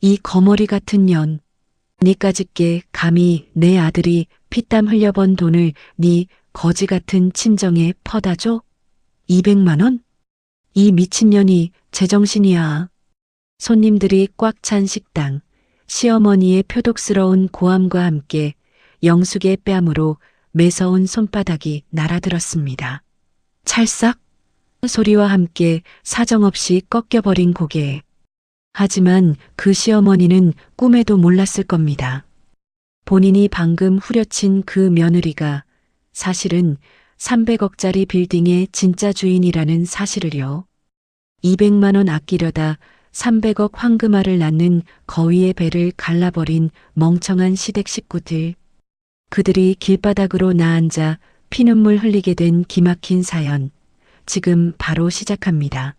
이 거머리 같은 년. 니까짓게 감히 내 아들이 피땀 흘려번 돈을 니 거지 같은 친정에 퍼다 줘? 200만 원? 이 미친년이 제정신이야. 손님들이 꽉 찬 식당. 시어머니의 표독스러운 고함과 함께 영숙의 뺨으로 매서운 손바닥이 날아들었습니다. 찰싹 소리와 함께 사정없이 꺾여버린 고개. 하지만 그 시어머니는 꿈에도 몰랐을 겁니다. 본인이 방금 후려친 그 며느리가 사실은 300억짜리 빌딩의 진짜 주인이라는 사실을요. 200만 원 아끼려다 300억 황금알을 낳는 거위의 배를 갈라버린 멍청한 시댁 식구들. 그들이 길바닥으로 나앉아 피눈물 흘리게 된 기막힌 사연. 지금 바로 시작합니다.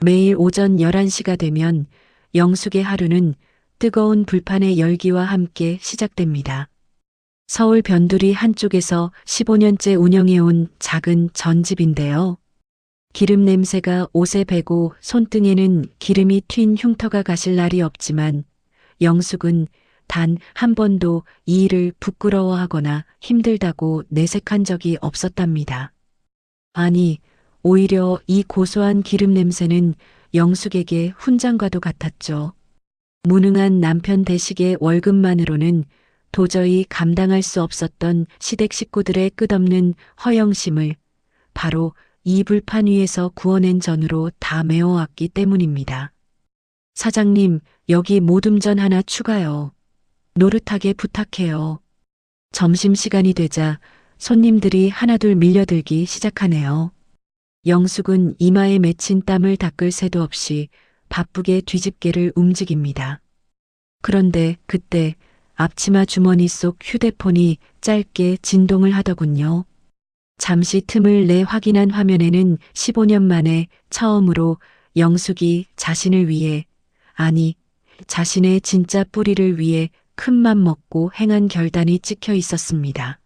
매일 오전 11시가 되면 영숙의 하루는 뜨거운 불판의 열기와 함께 시작됩니다. 서울 변두리 한쪽에서 15년째 운영해온 작은 전집인데요. 기름 냄새가 옷에 배고 손등에는 기름이 튄 흉터가 가실 날이 없지만 영숙은 단 한 번도 이 일을 부끄러워하거나 힘들다고 내색한 적이 없었답니다. 아니, 오히려 이 고소한 기름 냄새는 영숙에게 훈장과도 같았죠. 무능한 남편 대식의 월급만으로는 도저히 감당할 수 없었던 시댁 식구들의 끝없는 허영심을 바로 이 불판 위에서 구워낸 전으로 다 메워왔기 때문입니다. 사장님, 여기 모둠전 하나 추가요. 노릇하게 부탁해요. 점심시간이 되자 손님들이 하나둘 밀려들기 시작하네요. 영숙은 이마에 맺힌 땀을 닦을 새도 없이 바쁘게 뒤집개를 움직입니다. 그런데 그때 앞치마 주머니 속 휴대폰이 짧게 진동을 하더군요. 잠시 틈을 내 확인한 화면에는 15년 만에 처음으로 영숙이 자신을 위해, 아니, 자신의 진짜 뿌리를 위해 큰맘 먹고 행한 결단이 찍혀 있었습니다.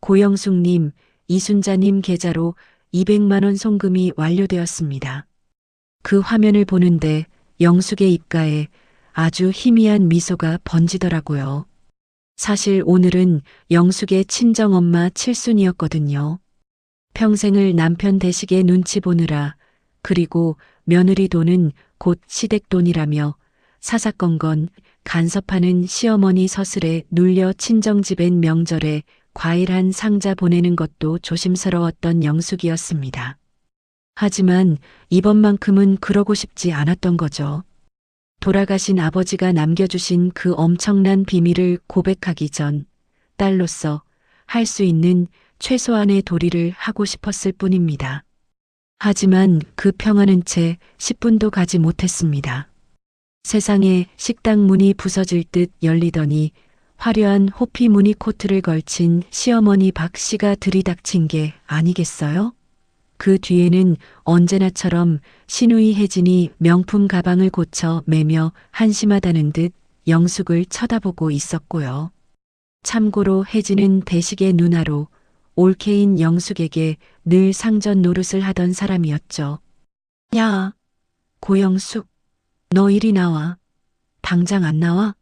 고영숙님, 이순자님 계좌로 200만 원 송금이 완료되었습니다. 그 화면을 보는데 영숙의 입가에 아주 희미한 미소가 번지더라고요. 사실 오늘은 영숙의 친정엄마 칠순이었거든요. 평생을 남편 대식의 눈치 보느라, 그리고 며느리 돈은 곧 시댁 돈이라며 사사건건 간섭하는 시어머니 서슬에 눌려 친정집엔 명절에 과일 한 상자 보내는 것도 조심스러웠던 영숙이었습니다. 하지만 이번만큼은 그러고 싶지 않았던 거죠. 돌아가신 아버지가 남겨주신 그 엄청난 비밀을 고백하기 전 딸로서 할 수 있는 최소한의 도리를 하고 싶었을 뿐입니다. 하지만 그 평화는 채 10분도 가지 못했습니다. 세상에 식당 문이 부서질 듯 열리더니 화려한 호피 무늬 코트를 걸친 시어머니 박 씨가 들이닥친 게 아니겠어요? 그 뒤에는 언제나처럼 시누이 혜진이 명품 가방을 고쳐 매며 한심하다는 듯 영숙을 쳐다보고 있었고요. 참고로 혜진은 대식의 누나로 올케인 영숙에게 늘 상전 노릇을 하던 사람이었죠. 야, 고영숙, 너 이리 나와. 당장 안 나와?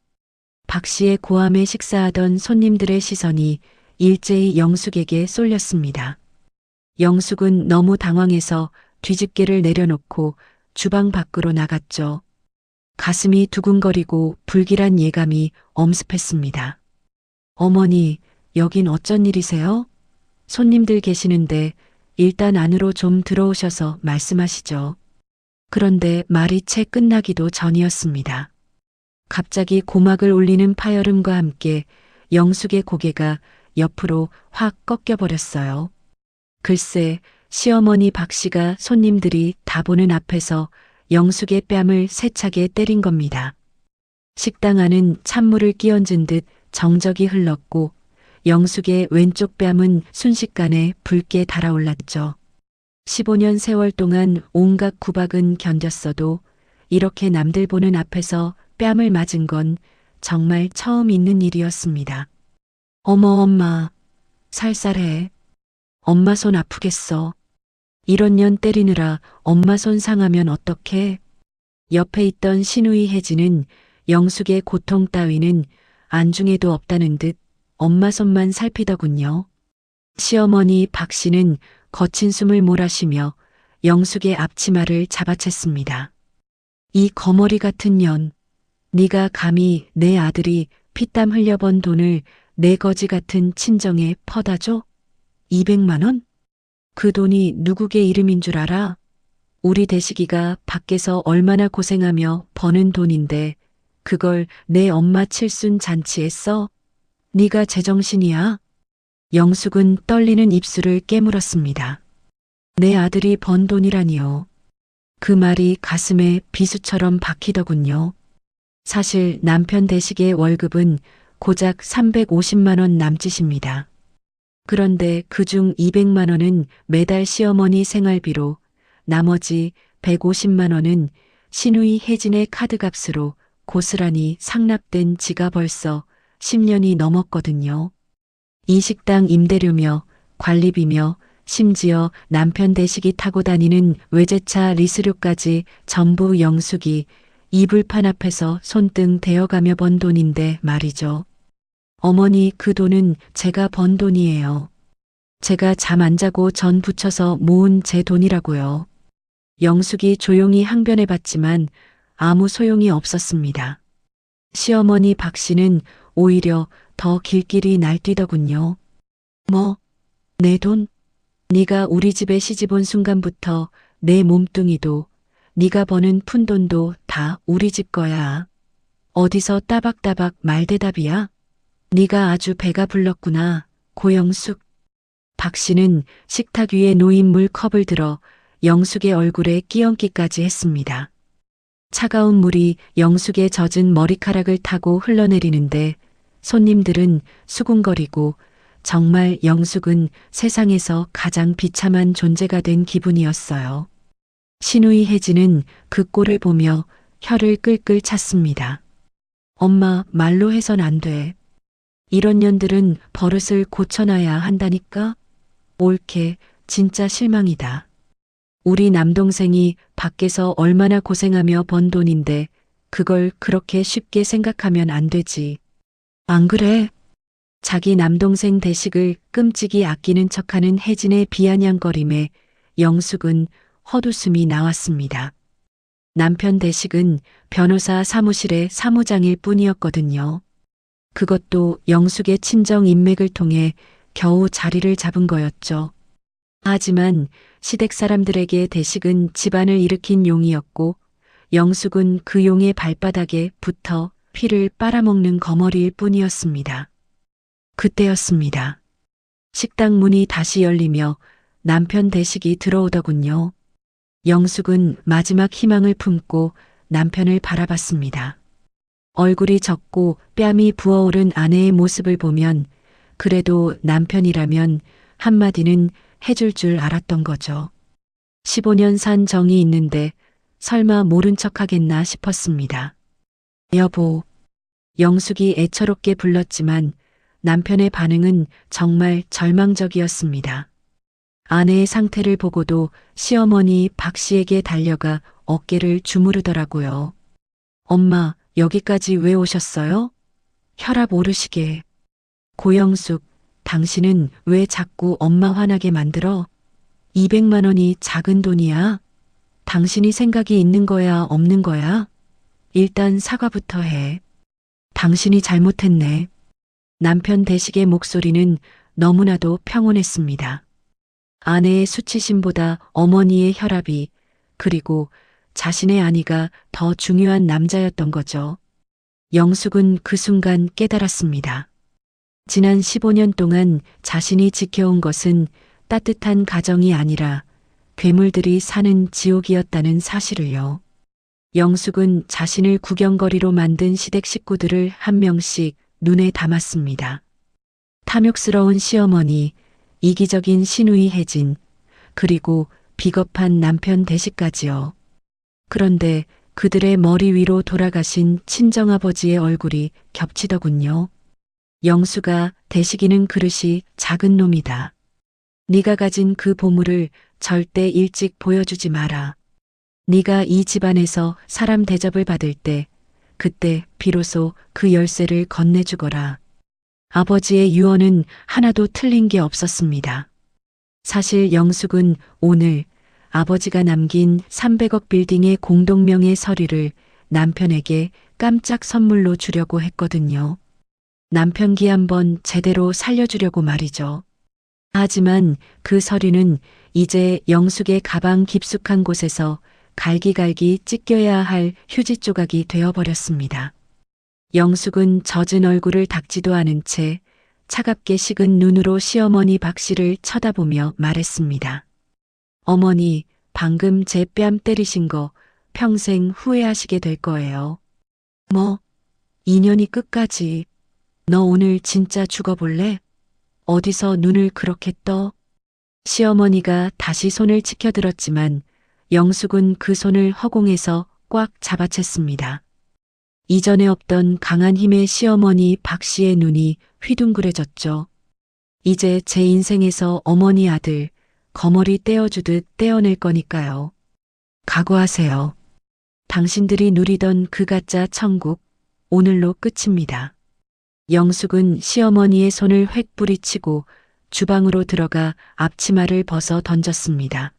박 씨의 고함에 식사하던 손님들의 시선이 일제히 영숙에게 쏠렸습니다. 영숙은 너무 당황해서 뒤집개를 내려놓고 주방 밖으로 나갔죠. 가슴이 두근거리고 불길한 예감이 엄습했습니다. 어머니, 여긴 어쩐 일이세요? 손님들 계시는데 일단 안으로 좀 들어오셔서 말씀하시죠. 그런데 말이 채 끝나기도 전이었습니다. 갑자기 고막을 울리는 파열음과 함께 영숙의 고개가 옆으로 확 꺾여버렸어요. 글쎄, 시어머니 박 씨가 손님들이 다 보는 앞에서 영숙의 뺨을 세차게 때린 겁니다. 식당 안은 찬물을 끼얹은 듯 정적이 흘렀고 영숙의 왼쪽 뺨은 순식간에 붉게 달아올랐죠. 15년 세월 동안 온갖 구박은 견뎠어도 이렇게 남들 보는 앞에서 뺨을 맞은 건 정말 처음 있는 일이었습니다. 어머 엄마, 살살해. 엄마 손 아프겠어. 이런 년 때리느라 엄마 손 상하면 어떡해? 옆에 있던 시누이 혜진은 영숙의 고통 따위는 안중에도 없다는 듯 엄마 손만 살피더군요. 시어머니 박 씨는 거친 숨을 몰아쉬며 영숙의 앞치마를 잡아챘습니다. 이 거머리 같은 년, 네가 감히 내 아들이 피땀 흘려번 돈을 내 거지 같은 친정에 퍼다 줘? 200만 원? 그 돈이 누구게 이름인 줄 알아? 우리 대식이가 밖에서 얼마나 고생하며 버는 돈인데 그걸 내 엄마 칠순 잔치에 써? 네가 제정신이야? 영숙은 떨리는 입술을 깨물었습니다. 내 아들이 번 돈이라니요. 그 말이 가슴에 비수처럼 박히더군요. 사실 남편 대식의 월급은 고작 350만 원 남짓입니다. 그런데 그중 200만 원은 매달 시어머니 생활비로, 나머지 150만 원은 시누이 혜진의 카드값으로 고스란히 상납된 지가 벌써 10년이 넘었거든요. 이 식당 임대료며 관리비며 심지어 남편 대식이 타고 다니는 외제차 리스료까지 전부 영숙이 이불판 앞에서 손등 대어가며 번 돈인데 말이죠. 어머니, 그 돈은 제가 번 돈이에요. 제가 잠 안 자고 전 붙여서 모은 제 돈이라고요. 영숙이 조용히 항변해봤지만 아무 소용이 없었습니다. 시어머니 박 씨는 오히려 더 길길이 날뛰더군요. 뭐? 내 돈? 네가 우리 집에 시집 온 순간부터 내 몸뚱이도 네가 버는 푼돈도 다 우리 집 거야. 어디서 따박따박 말대답이야? 네가 아주 배가 불렀구나, 고영숙. 박 씨는 식탁 위에 놓인 물컵을 들어 영숙의 얼굴에 끼얹기까지 했습니다. 차가운 물이 영숙의 젖은 머리카락을 타고 흘러내리는데 손님들은 수군거리고 정말 영숙은 세상에서 가장 비참한 존재가 된 기분이었어요. 시누이 혜진은 그 꼴을 보며 혀를 끌끌 찼습니다. 엄마, 말로 해선 안 돼. 이런 년들은 버릇을 고쳐놔야 한다니까? 옳게, 진짜 실망이다. 우리 남동생이 밖에서 얼마나 고생하며 번 돈인데 그걸 그렇게 쉽게 생각하면 안 되지. 안 그래? 자기 남동생 대식을 끔찍이 아끼는 척하는 혜진의 비아냥거림에 영숙은 헛웃음이 나왔습니다. 남편 대식은 변호사 사무실의 사무장일 뿐이었거든요. 그것도 영숙의 친정 인맥을 통해 겨우 자리를 잡은 거였죠. 하지만 시댁 사람들에게 대식은 집안을 일으킨 용이었고 영숙은 그 용의 발바닥에 붙어 피를 빨아먹는 거머리일 뿐이었습니다. 그때였습니다. 식당 문이 다시 열리며 남편 대식이 들어오더군요. 영숙은 마지막 희망을 품고 남편을 바라봤습니다. 얼굴이 젖고 뺨이 부어오른 아내의 모습을 보면 그래도 남편이라면 한마디는 해줄 줄 알았던 거죠. 15년 산 정이 있는데 설마 모른 척 하겠나 싶었습니다. 여보. 영숙이 애처롭게 불렀지만 남편의 반응은 정말 절망적이었습니다. 아내의 상태를 보고도 시어머니 박 씨에게 달려가 어깨를 주무르더라고요. 엄마, 여기까지 왜 오셨어요? 혈압 오르시게. 고영숙, 당신은 왜 자꾸 엄마 화나게 만들어? 200만 원이 작은 돈이야? 당신이 생각이 있는 거야, 없는 거야? 일단 사과부터 해. 당신이 잘못했네. 남편 대식의 목소리는 너무나도 평온했습니다. 아내의 수치심보다 어머니의 혈압이, 그리고 자신의 아내가 더 중요한 남자였던 거죠. 영숙은 그 순간 깨달았습니다. 지난 15년 동안 자신이 지켜온 것은 따뜻한 가정이 아니라 괴물들이 사는 지옥이었다는 사실을요. 영숙은 자신을 구경거리로 만든 시댁 식구들을 한 명씩 눈에 담았습니다. 탐욕스러운 시어머니, 이기적인 시누이 혜진, 그리고 비겁한 남편 대식까지요. 그런데 그들의 머리 위로 돌아가신 친정아버지의 얼굴이 겹치더군요. 영수가 대식이는 그릇이 작은 놈이다. 네가 가진 그 보물을 절대 일찍 보여주지 마라. 네가 이 집안에서 사람 대접을 받을 때 그때 비로소 그 열쇠를 건네주거라. 아버지의 유언은 하나도 틀린 게 없었습니다. 사실 영숙은 오늘 아버지가 남긴 300억 빌딩의 공동명의 서류를 남편에게 깜짝 선물로 주려고 했거든요. 남편 기 한번 제대로 살려주려고 말이죠. 하지만 그 서류는 이제 영숙의 가방 깊숙한 곳에서 갈기갈기 찢겨야 할 휴지 조각이 되어버렸습니다. 영숙은 젖은 얼굴을 닦지도 않은 채 차갑게 식은 눈으로 시어머니 박 씨를 쳐다보며 말했습니다. 어머니, 방금 제 뺨 때리신 거 평생 후회하시게 될 거예요. 뭐, 인연이 끝까지. 너 오늘 진짜 죽어볼래? 어디서 눈을 그렇게 떠? 시어머니가 다시 손을 치켜들었지만 영숙은 그 손을 허공에서 꽉 잡아챘습니다. 이전에 없던 강한 힘의 시어머니 박 씨의 눈이 휘둥그레졌죠. 이제 제 인생에서 어머니 아들 거머리 떼어주듯 떼어낼 거니까요. 각오하세요. 당신들이 누리던 그 가짜 천국 오늘로 끝입니다. 영숙은 시어머니의 손을 획 뿌리치고 주방으로 들어가 앞치마를 벗어 던졌습니다.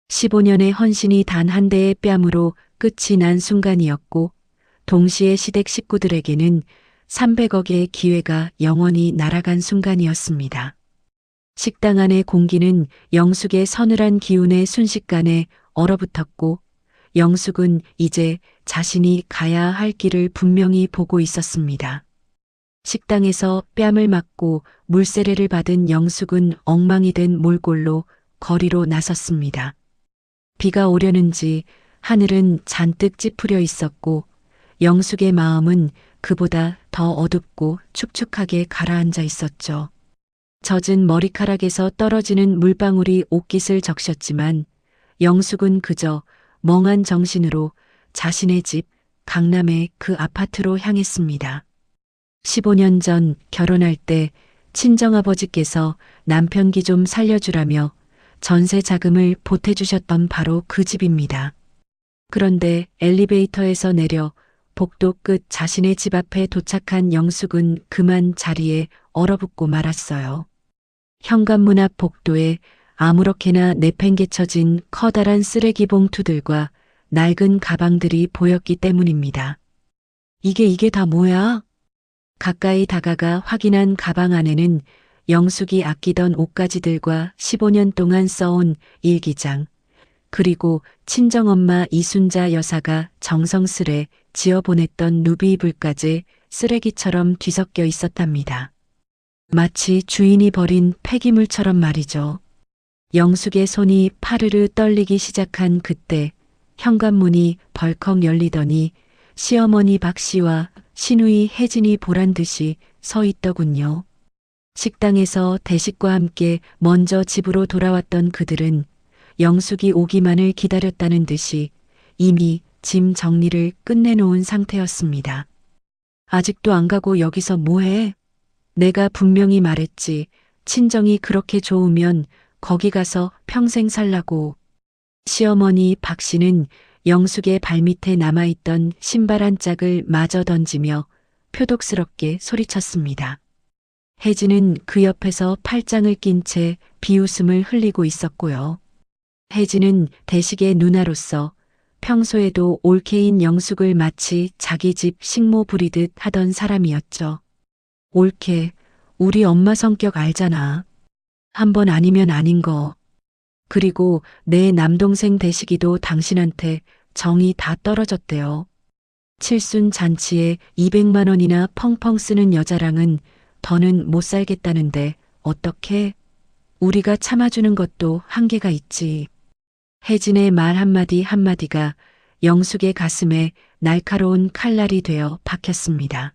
15년의 헌신이 단 한 대의 뺨으로 끝이 난 순간이었고 동시에 시댁 식구들에게는 300억의 기회가 영원히 날아간 순간이었습니다. 식당 안의 공기는 영숙의 서늘한 기운에 순식간에 얼어붙었고 영숙은 이제 자신이 가야 할 길을 분명히 보고 있었습니다. 식당에서 뺨을 맞고 물세례를 받은 영숙은 엉망이 된 몰골로 거리로 나섰습니다. 비가 오려는지 하늘은 잔뜩 찌푸려 있었고 영숙의 마음은 그보다 더 어둡고 축축하게 가라앉아 있었죠. 젖은 머리카락에서 떨어지는 물방울이 옷깃을 적셨지만 영숙은 그저 멍한 정신으로 자신의 집 강남의 그 아파트로 향했습니다. 15년 전 결혼할 때 친정아버지께서 남편 기 좀 살려주라며 전세 자금을 보태주셨던 바로 그 집입니다. 그런데 엘리베이터에서 내려 복도 끝 자신의 집 앞에 도착한 영숙은 그만 자리에 얼어붙고 말았어요. 현관문 앞 복도에 아무렇게나 내팽개쳐진 커다란 쓰레기 봉투들과 낡은 가방들이 보였기 때문입니다. 이게 다 뭐야? 가까이 다가가 확인한 가방 안에는 영숙이 아끼던 옷가지들과 15년 동안 써온 일기장, 그리고 친정엄마 이순자 여사가 정성스레 지어보냈던 누비이불까지 쓰레기처럼 뒤섞여 있었답니다. 마치 주인이 버린 폐기물처럼 말이죠. 영숙의 손이 파르르 떨리기 시작한 그때 현관문이 벌컥 열리더니 시어머니 박 씨와 시누이 혜진이 보란 듯이 서 있더군요. 식당에서 대식과 함께 먼저 집으로 돌아왔던 그들은 영숙이 오기만을 기다렸다는 듯이 이미 짐 정리를 끝내놓은 상태였습니다. 아직도 안 가고 여기서 뭐해? 내가 분명히 말했지. 친정이 그렇게 좋으면 거기 가서 평생 살라고. 시어머니 박 씨는 영숙의 발밑에 남아있던 신발 한 짝을 마저 던지며 표독스럽게 소리쳤습니다. 혜진은 그 옆에서 팔짱을 낀 채 비웃음을 흘리고 있었고요. 혜진은 대식의 누나로서 평소에도 올케인 영숙을 마치 자기 집 식모 부리듯 하던 사람이었죠. 올케, 우리 엄마 성격 알잖아. 한 번 아니면 아닌 거. 그리고 내 남동생 대식이도 당신한테 정이 다 떨어졌대요. 칠순 잔치에 200만 원이나 펑펑 쓰는 여자랑은 더는 못 살겠다는데 어떻게? 우리가 참아주는 것도 한계가 있지. 혜진의 말 한마디 한마디가 영숙의 가슴에 날카로운 칼날이 되어 박혔습니다.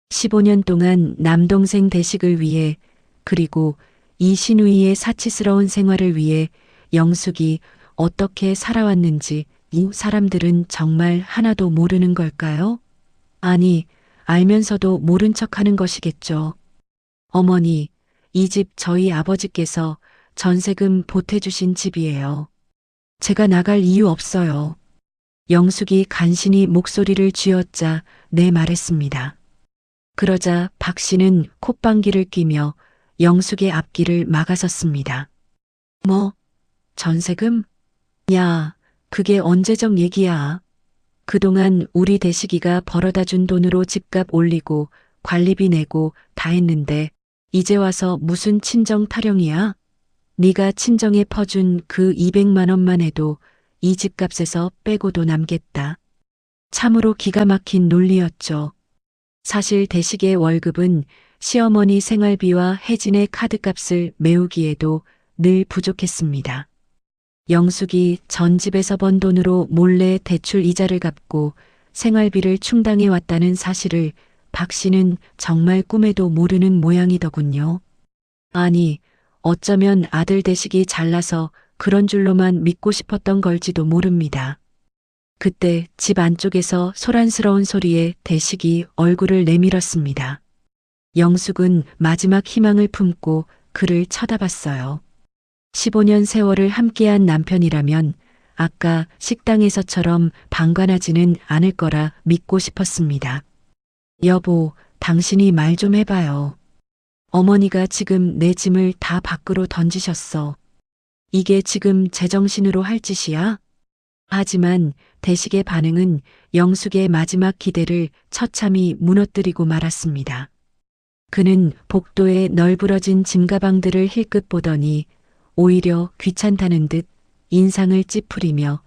15년 동안 남동생 대식을 위해 그리고 이 시누이의 사치스러운 생활을 위해 영숙이 어떻게 살아왔는지 이 사람들은 정말 하나도 모르는 걸까요? 아니, 알면서도 모른 척하는 것이겠죠. 어머니, 이 집 저희 아버지께서 전세금 보태주신 집이에요. 제가 나갈 이유 없어요. 영숙이 간신히 목소리를 쥐었자 네 말했습니다. 그러자 박 씨는 콧방귀를 뀌며 영숙의 앞길을 막아섰습니다. 뭐, 전세금? 야, 그게 언제적 얘기야. 그동안 우리 대식이가 벌어다 준 돈으로 집값 올리고 관리비 내고 다 했는데 이제 와서 무슨 친정 타령이야? 네가 친정에 퍼준 그 200만 원만 해도 이 집값에서 빼고도 남겠다. 참으로 기가 막힌 논리였죠. 사실 대식의 월급은 시어머니 생활비와 혜진의 카드값을 메우기에도 늘 부족했습니다. 영숙이 전 집에서 번 돈으로 몰래 대출 이자를 갚고 생활비를 충당해 왔다는 사실을 박 씨는 정말 꿈에도 모르는 모양이더군요. 아니, 어쩌면 아들 대식이 잘나서 그런 줄로만 믿고 싶었던 걸지도 모릅니다. 그때 집 안쪽에서 소란스러운 소리에 대식이 얼굴을 내밀었습니다. 영숙은 마지막 희망을 품고 그를 쳐다봤어요. 15년 세월을 함께한 남편이라면 아까 식당에서처럼 방관하지는 않을 거라 믿고 싶었습니다. 여보, 당신이 말 좀 해봐요. 어머니가 지금 내 짐을 다 밖으로 던지셨어. 이게 지금 제정신으로 할 짓이야? 하지만 대식의 반응은 영숙의 마지막 기대를 처참히 무너뜨리고 말았습니다. 그는 복도에 널브러진 짐가방들을 힐끗 보더니 오히려 귀찮다는 듯 인상을 찌푸리며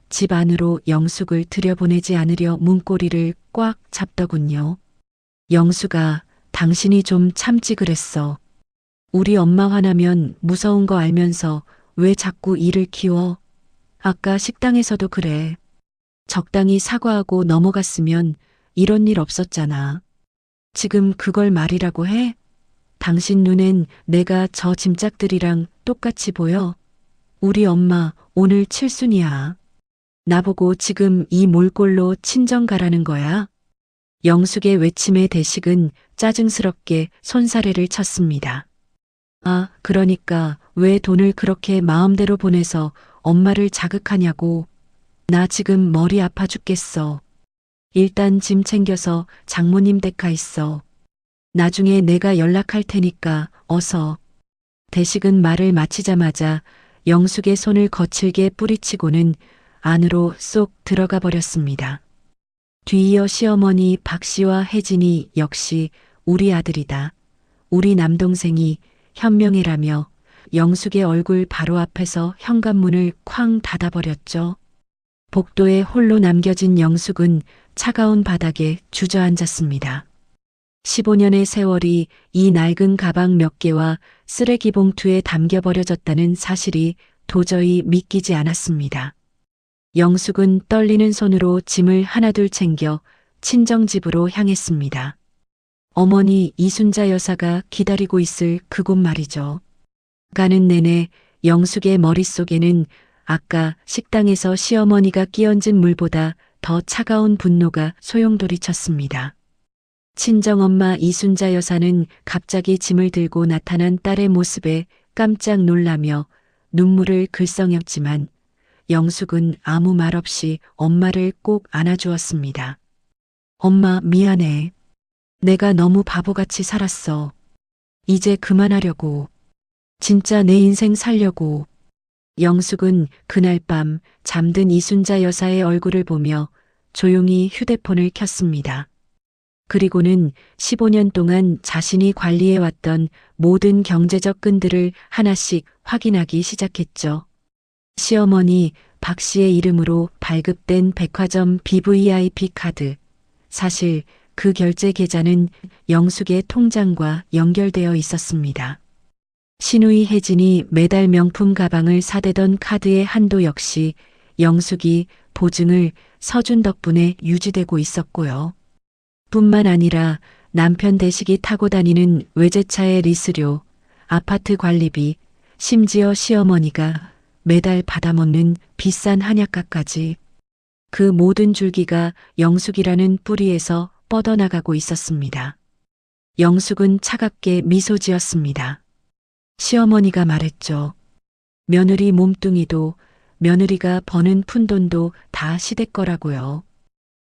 집 안으로 영숙을 들여보내지 않으려 문고리를 꽉 잡더군요. 영숙아, 당신이 좀 참지 그랬어. 우리 엄마 화나면 무서운 거 알면서 왜 자꾸 일을 키워? 아까 식당에서도 그래. 적당히 사과하고 넘어갔으면 이런 일 없었잖아. 지금 그걸 말이라고 해? 당신 눈엔 내가 저 짐짝들이랑 똑같이 보여? 우리 엄마 오늘 칠순이야. 나보고 지금 이 몰골로 친정 가라는 거야? 영숙의 외침에 대식은 짜증스럽게 손사래를 쳤습니다. 아, 그러니까 왜 돈을 그렇게 마음대로 보내서 엄마를 자극하냐고. 나 지금 머리 아파 죽겠어. 일단 짐 챙겨서 장모님 댁 가 있어. 나중에 내가 연락할 테니까 어서. 대식은 말을 마치자마자 영숙의 손을 거칠게 뿌리치고는 안으로 쏙 들어가 버렸습니다. 뒤이어 시어머니 박 씨와 혜진이 역시 우리 아들이다. 우리 남동생이 현명해라며 영숙의 얼굴 바로 앞에서 현관문을 쾅 닫아버렸죠. 복도에 홀로 남겨진 영숙은 차가운 바닥에 주저앉았습니다. 15년의 세월이 이 낡은 가방 몇 개와 쓰레기 봉투에 담겨버려졌다는 사실이 도저히 믿기지 않았습니다. 영숙은 떨리는 손으로 짐을 하나둘 챙겨 친정집으로 향했습니다. 어머니 이순자 여사가 기다리고 있을 그곳 말이죠. 가는 내내 영숙의 머릿속에는 아까 식당에서 시어머니가 끼얹은 물보다 더 차가운 분노가 소용돌이쳤습니다. 친정엄마 이순자 여사는 갑자기 짐을 들고 나타난 딸의 모습에 깜짝 놀라며 눈물을 글썽였지만 영숙은 아무 말 없이 엄마를 꼭 안아주었습니다. 엄마 미안해. 내가 너무 바보같이 살았어. 이제 그만하려고. 진짜 내 인생 살려고. 영숙은 그날 밤 잠든 이순자 여사의 얼굴을 보며 조용히 휴대폰을 켰습니다. 그리고는 15년 동안 자신이 관리해왔던 모든 경제적 끈들을 하나씩 확인하기 시작했죠. 시어머니 박 씨의 이름으로 발급된 백화점 BVIP 카드. 사실 그 결제 계좌는 영숙의 통장과 연결되어 있었습니다. 시누이 혜진이 매달 명품 가방을 사대던 카드의 한도 역시 영숙이 보증을 서준 덕분에 유지되고 있었고요. 뿐만 아니라 남편 대식이 타고 다니는 외제차의 리스료, 아파트 관리비, 심지어 시어머니가 매달 받아먹는 비싼 한약값까지 그 모든 줄기가 영숙이라는 뿌리에서 뻗어나가고 있었습니다. 영숙은 차갑게 미소 지었습니다. 시어머니가 말했죠. 며느리 몸뚱이도 며느리가 버는 푼돈도 다 시댁 거라고요.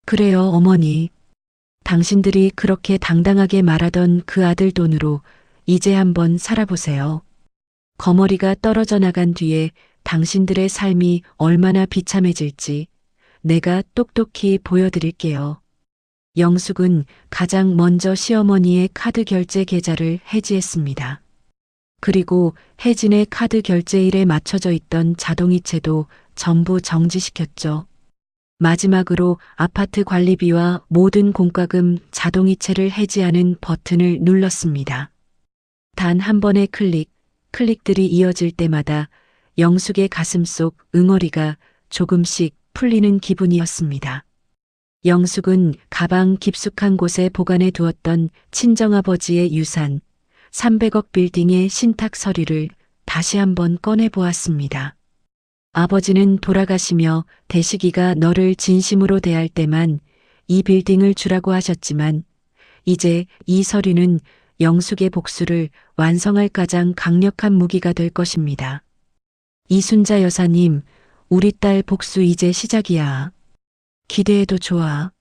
그래요, 어머니. 당신들이 그렇게 당당하게 말하던 그 아들 돈으로 이제 한번 살아보세요. 거머리가 떨어져 나간 뒤에 당신들의 삶이 얼마나 비참해질지 내가 똑똑히 보여드릴게요. 영숙은 가장 먼저 시어머니의 카드 결제 계좌를 해지했습니다. 그리고 혜진의 카드 결제일에 맞춰져 있던 자동이체도 전부 정지시켰죠. 마지막으로 아파트 관리비와 모든 공과금 자동이체를 해지하는 버튼을 눌렀습니다. 단 한 번의 클릭들이 이어질 때마다 영숙의 가슴속 응어리가 조금씩 풀리는 기분이었습니다. 영숙은 가방 깊숙한 곳에 보관해 두었던 친정아버지의 유산, 300억 빌딩의 신탁 서류를 다시 한번 꺼내 보았습니다. 아버지는 돌아가시며 대식이가 너를 진심으로 대할 때만 이 빌딩을 주라고 하셨지만 이제 이 서류는 영숙의 복수를 완성할 가장 강력한 무기가 될 것입니다. 이순자 여사님, 우리 딸 복수 이제 시작이야. 기대해도 좋아.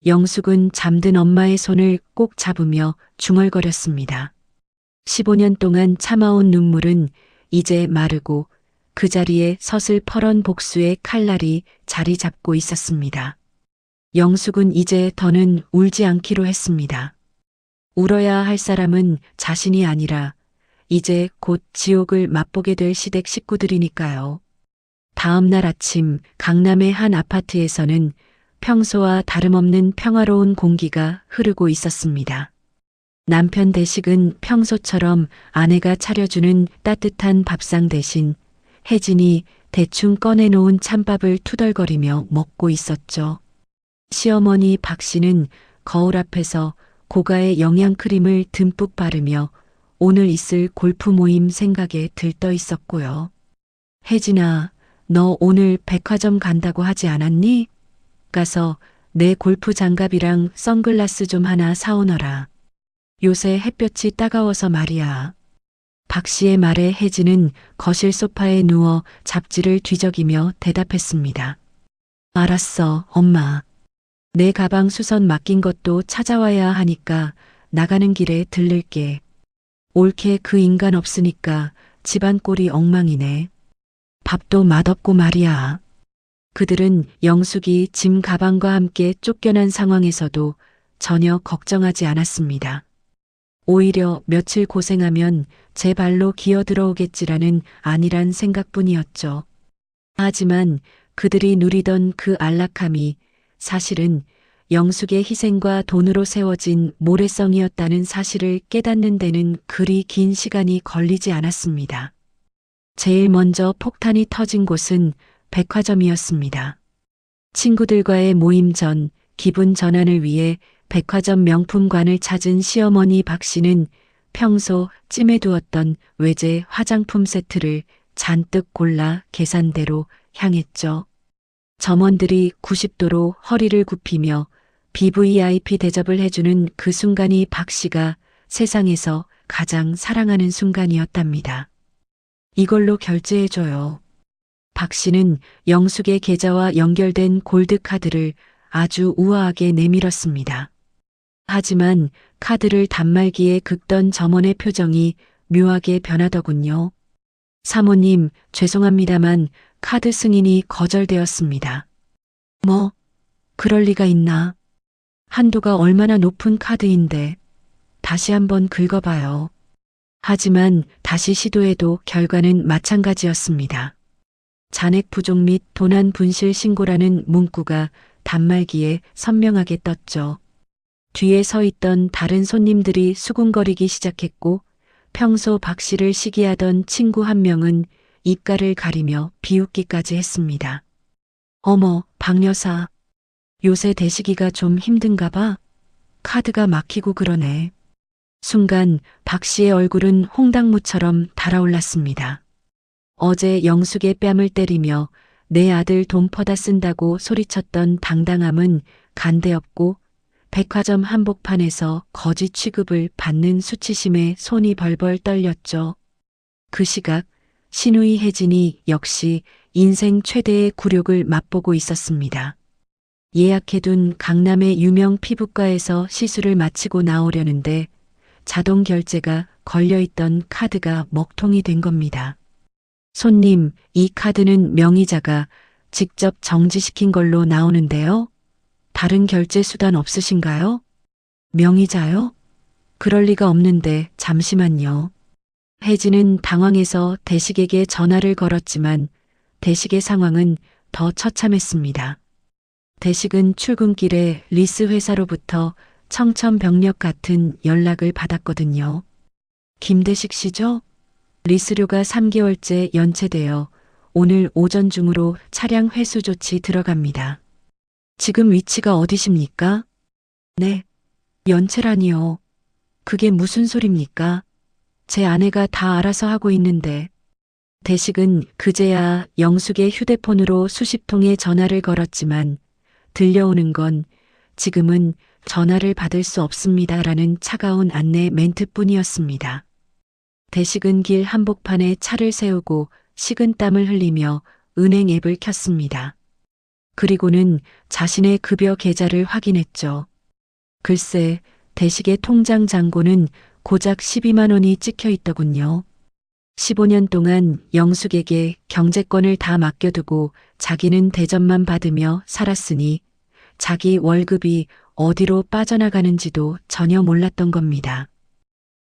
영숙은 잠든 엄마의 손을 꼭 잡으며 중얼거렸습니다. 15년 동안 참아온 눈물은 이제 마르고 그 자리에 서슬퍼런 복수의 칼날이 자리 잡고 있었습니다. 영숙은 이제 더는 울지 않기로 했습니다. 울어야 할 사람은 자신이 아니라 이제 곧 지옥을 맛보게 될 시댁 식구들이니까요. 다음 날 아침 강남의 한 아파트에서는 평소와 다름없는 평화로운 공기가 흐르고 있었습니다. 남편 대식은 평소처럼 아내가 차려주는 따뜻한 밥상 대신 혜진이 대충 꺼내놓은 찬밥을 투덜거리며 먹고 있었죠. 시어머니 박 씨는 거울 앞에서 고가의 영양크림을 듬뿍 바르며 오늘 있을 골프 모임 생각에 들떠 있었고요. 혜진아, 너 오늘 백화점 간다고 하지 않았니? 가서 내 골프 장갑이랑 선글라스 좀 하나 사오너라. 요새 햇볕이 따가워서 말이야. 박 씨의 말에 혜진은 거실 소파에 누워 잡지를 뒤적이며 대답했습니다. 알았어, 엄마. 내 가방 수선 맡긴 것도 찾아와야 하니까 나가는 길에 들를게. 올케 그 인간 없으니까 집안 꼴이 엉망이네. 밥도 맛없고 말이야. 그들은 영숙이 짐 가방과 함께 쫓겨난 상황에서도 전혀 걱정하지 않았습니다. 오히려 며칠 고생하면 제 발로 기어 들어오겠지라는 안일한 생각뿐이었죠. 하지만 그들이 누리던 그 안락함이 사실은 영숙의 희생과 돈으로 세워진 모래성이었다는 사실을 깨닫는 데는 그리 긴 시간이 걸리지 않았습니다. 제일 먼저 폭탄이 터진 곳은 백화점이었습니다. 친구들과의 모임 전 기분 전환을 위해 백화점 명품관을 찾은 시어머니 박 씨는 평소 찜해두었던 외제 화장품 세트를 잔뜩 골라 계산대로 향했죠. 점원들이 90도로 허리를 굽히며 BVIP 대접을 해주는 그 순간이 박 씨가 세상에서 가장 사랑하는 순간이었답니다. 이걸로 결제해줘요. 박 씨는 영숙의 계좌와 연결된 골드카드를 아주 우아하게 내밀었습니다. 하지만 카드를 단말기에 긁던 점원의 표정이 묘하게 변하더군요. 사모님, 죄송합니다만 카드 승인이 거절되었습니다. 뭐, 그럴 리가 있나? 한도가 얼마나 높은 카드인데 다시 한번 긁어봐요. 하지만 다시 시도해도 결과는 마찬가지였습니다. 잔액 부족 및 도난 분실 신고라는 문구가 단말기에 선명하게 떴죠. 뒤에 서 있던 다른 손님들이 수군거리기 시작했고 평소 박 씨를 시기하던 친구 한 명은 입가를 가리며 비웃기까지 했습니다. 어머, 박 여사. 요새 대시기가 좀 힘든가 봐. 카드가 막히고 그러네. 순간 박 씨의 얼굴은 홍당무처럼 달아올랐습니다. 어제 영숙의 뺨을 때리며 내 아들 돈 퍼다 쓴다고 소리쳤던 당당함은 간데없고 백화점 한복판에서 거지 취급을 받는 수치심에 손이 벌벌 떨렸죠. 그 시각 신우이 혜진이 역시 인생 최대의 굴욕을 맛보고 있었습니다. 예약해둔 강남의 유명 피부과에서 시술을 마치고 나오려는데 자동 결제가 걸려있던 카드가 먹통이 된 겁니다. 손님, 이 카드는 명의자가 직접 정지시킨 걸로 나오는데요. 다른 결제 수단 없으신가요? 명의자요? 그럴 리가 없는데 잠시만요. 혜진은 당황해서 대식에게 전화를 걸었지만 대식의 상황은 더 처참했습니다. 대식은 출근길에 리스 회사로부터 청천벽력 같은 연락을 받았거든요. 김대식 씨죠? 리스료가 3개월째 연체되어 오늘 오전 중으로 차량 회수 조치 들어갑니다. 지금 위치가 어디십니까? 네. 연체라니요. 그게 무슨 소립니까? 제 아내가 다 알아서 하고 있는데. 대식은 그제야 영숙의 휴대폰으로 수십 통의 전화를 걸었지만 들려오는 건 지금은 전화를 받을 수 없습니다라는 차가운 안내 멘트뿐이었습니다. 대식은 길 한복판에 차를 세우고 식은땀을 흘리며 은행 앱을 켰습니다. 그리고는 자신의 급여 계좌를 확인했죠. 글쎄, 대식의 통장 잔고는 고작 12만 원이 찍혀 있더군요. 15년 동안 영숙에게 경제권을 다 맡겨두고 자기는 대접만 받으며 살았으니 자기 월급이 어디로 빠져나가는지도 전혀 몰랐던 겁니다.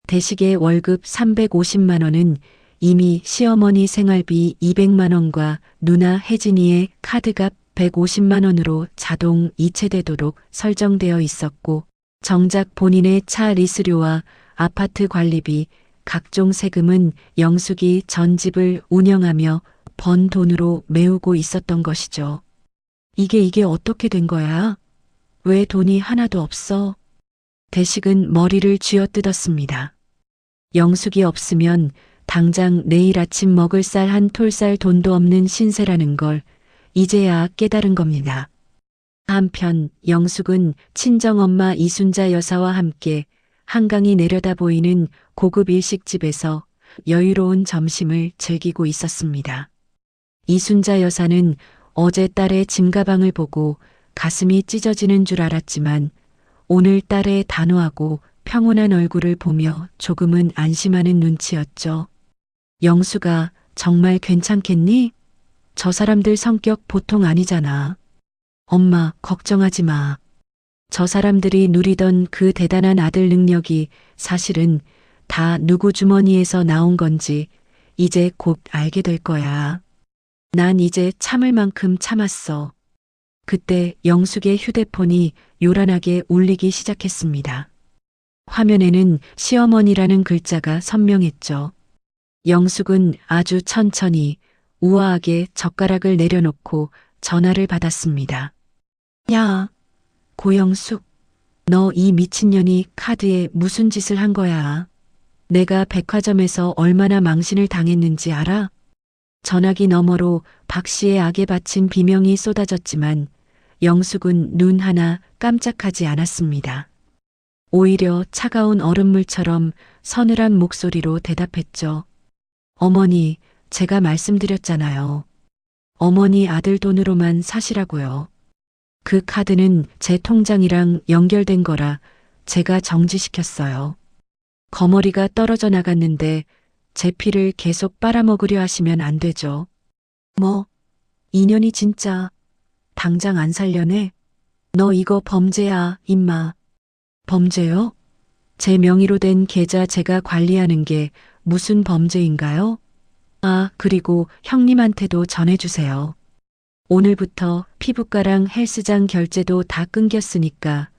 대식의 월급 350만 원은 이미 시어머니 생활비 200만 원과 누나 혜진이의 카드값 150만 원으로 자동 이체되도록 설정되어 있었고 정작 본인의 차 리스료와 아파트 관리비, 각종 세금은 영숙이 전 집을 운영하며 번 돈으로 메우고 있었던 것이죠. 이게 어떻게 된 거야? 왜 돈이 하나도 없어? 대식은 머리를 쥐어뜯었습니다. 영숙이 없으면 당장 내일 아침 먹을 쌀 한 톨 쌀 돈도 없는 신세라는 걸 이제야 깨달은 겁니다. 한편 영숙은 친정엄마 이순자 여사와 함께 한강이 내려다 보이는 고급 일식집에서 여유로운 점심을 즐기고 있었습니다. 이순자 여사는 어제 딸의 짐가방을 보고 가슴이 찢어지는 줄 알았지만 오늘 딸의 단호하고 평온한 얼굴을 보며 조금은 안심하는 눈치였죠. 영수가 정말 괜찮겠니? 저 사람들 성격 보통 아니잖아. 엄마, 걱정하지 마. 저 사람들이 누리던 그 대단한 아들 능력이 사실은 다 누구 주머니에서 나온 건지 이제 곧 알게 될 거야. 난 이제 참을 만큼 참았어. 그때 영숙의 휴대폰이 요란하게 울리기 시작했습니다. 화면에는 시어머니라는 글자가 선명했죠. 영숙은 아주 천천히 우아하게 젓가락을 내려놓고 전화를 받았습니다. 야, 고영숙, 너 이 미친년이 카드에 무슨 짓을 한 거야? 내가 백화점에서 얼마나 망신을 당했는지 알아? 전화기 너머로 박 씨의 악에 바친 비명이 쏟아졌지만 영숙은 눈 하나 깜짝하지 않았습니다. 오히려 차가운 얼음물처럼 서늘한 목소리로 대답했죠. 어머니, 제가 말씀드렸잖아요. 어머니 아들 돈으로만 사시라고요. 그 카드는 제 통장이랑 연결된 거라 제가 정지시켰어요. 거머리가 떨어져 나갔는데 제 피를 계속 빨아먹으려 하시면 안 되죠. 뭐, 인연이 진짜 당장 안 살려내? 너 이거 범죄야, 임마. 범죄요? 제 명의로 된 계좌 제가 관리하는 게 무슨 범죄인가요? 아, 그리고 형님한테도 전해주세요. 오늘부터 피부과랑 헬스장 결제도 다 끊겼으니까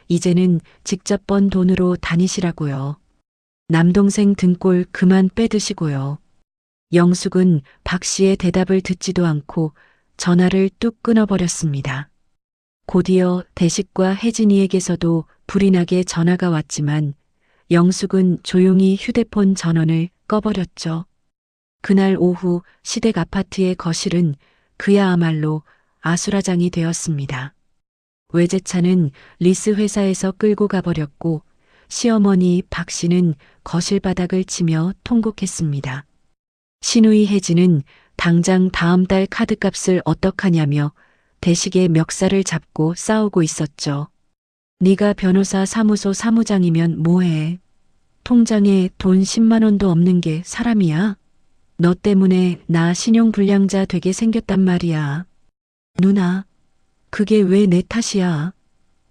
이제는 직접 번 돈으로 다니시라고요. 남동생 등골 그만 빼드시고요. 영숙은 박 씨의 대답을 듣지도 않고 전화를 뚝 끊어버렸습니다. 곧이어 대식과 혜진이에게서도 불이 나게 전화가 왔지만 영숙은 조용히 휴대폰 전원을 꺼버렸죠. 그날 오후 시댁 아파트의 거실은 그야말로 아수라장이 되었습니다. 외제차는 리스 회사에서 끌고 가버렸고 시어머니 박 씨는 거실 바닥을 치며 통곡했습니다. 시누이 혜진은 당장 다음 달 카드값을 어떡하냐며 대식의 멱살을 잡고 싸우고 있었죠. 네가 변호사 사무소 사무장이면 뭐해? 통장에 돈 10만 원도 없는 게 사람이야? 너 때문에 나 신용불량자 되게 생겼단 말이야. 누나, 그게 왜 내 탓이야?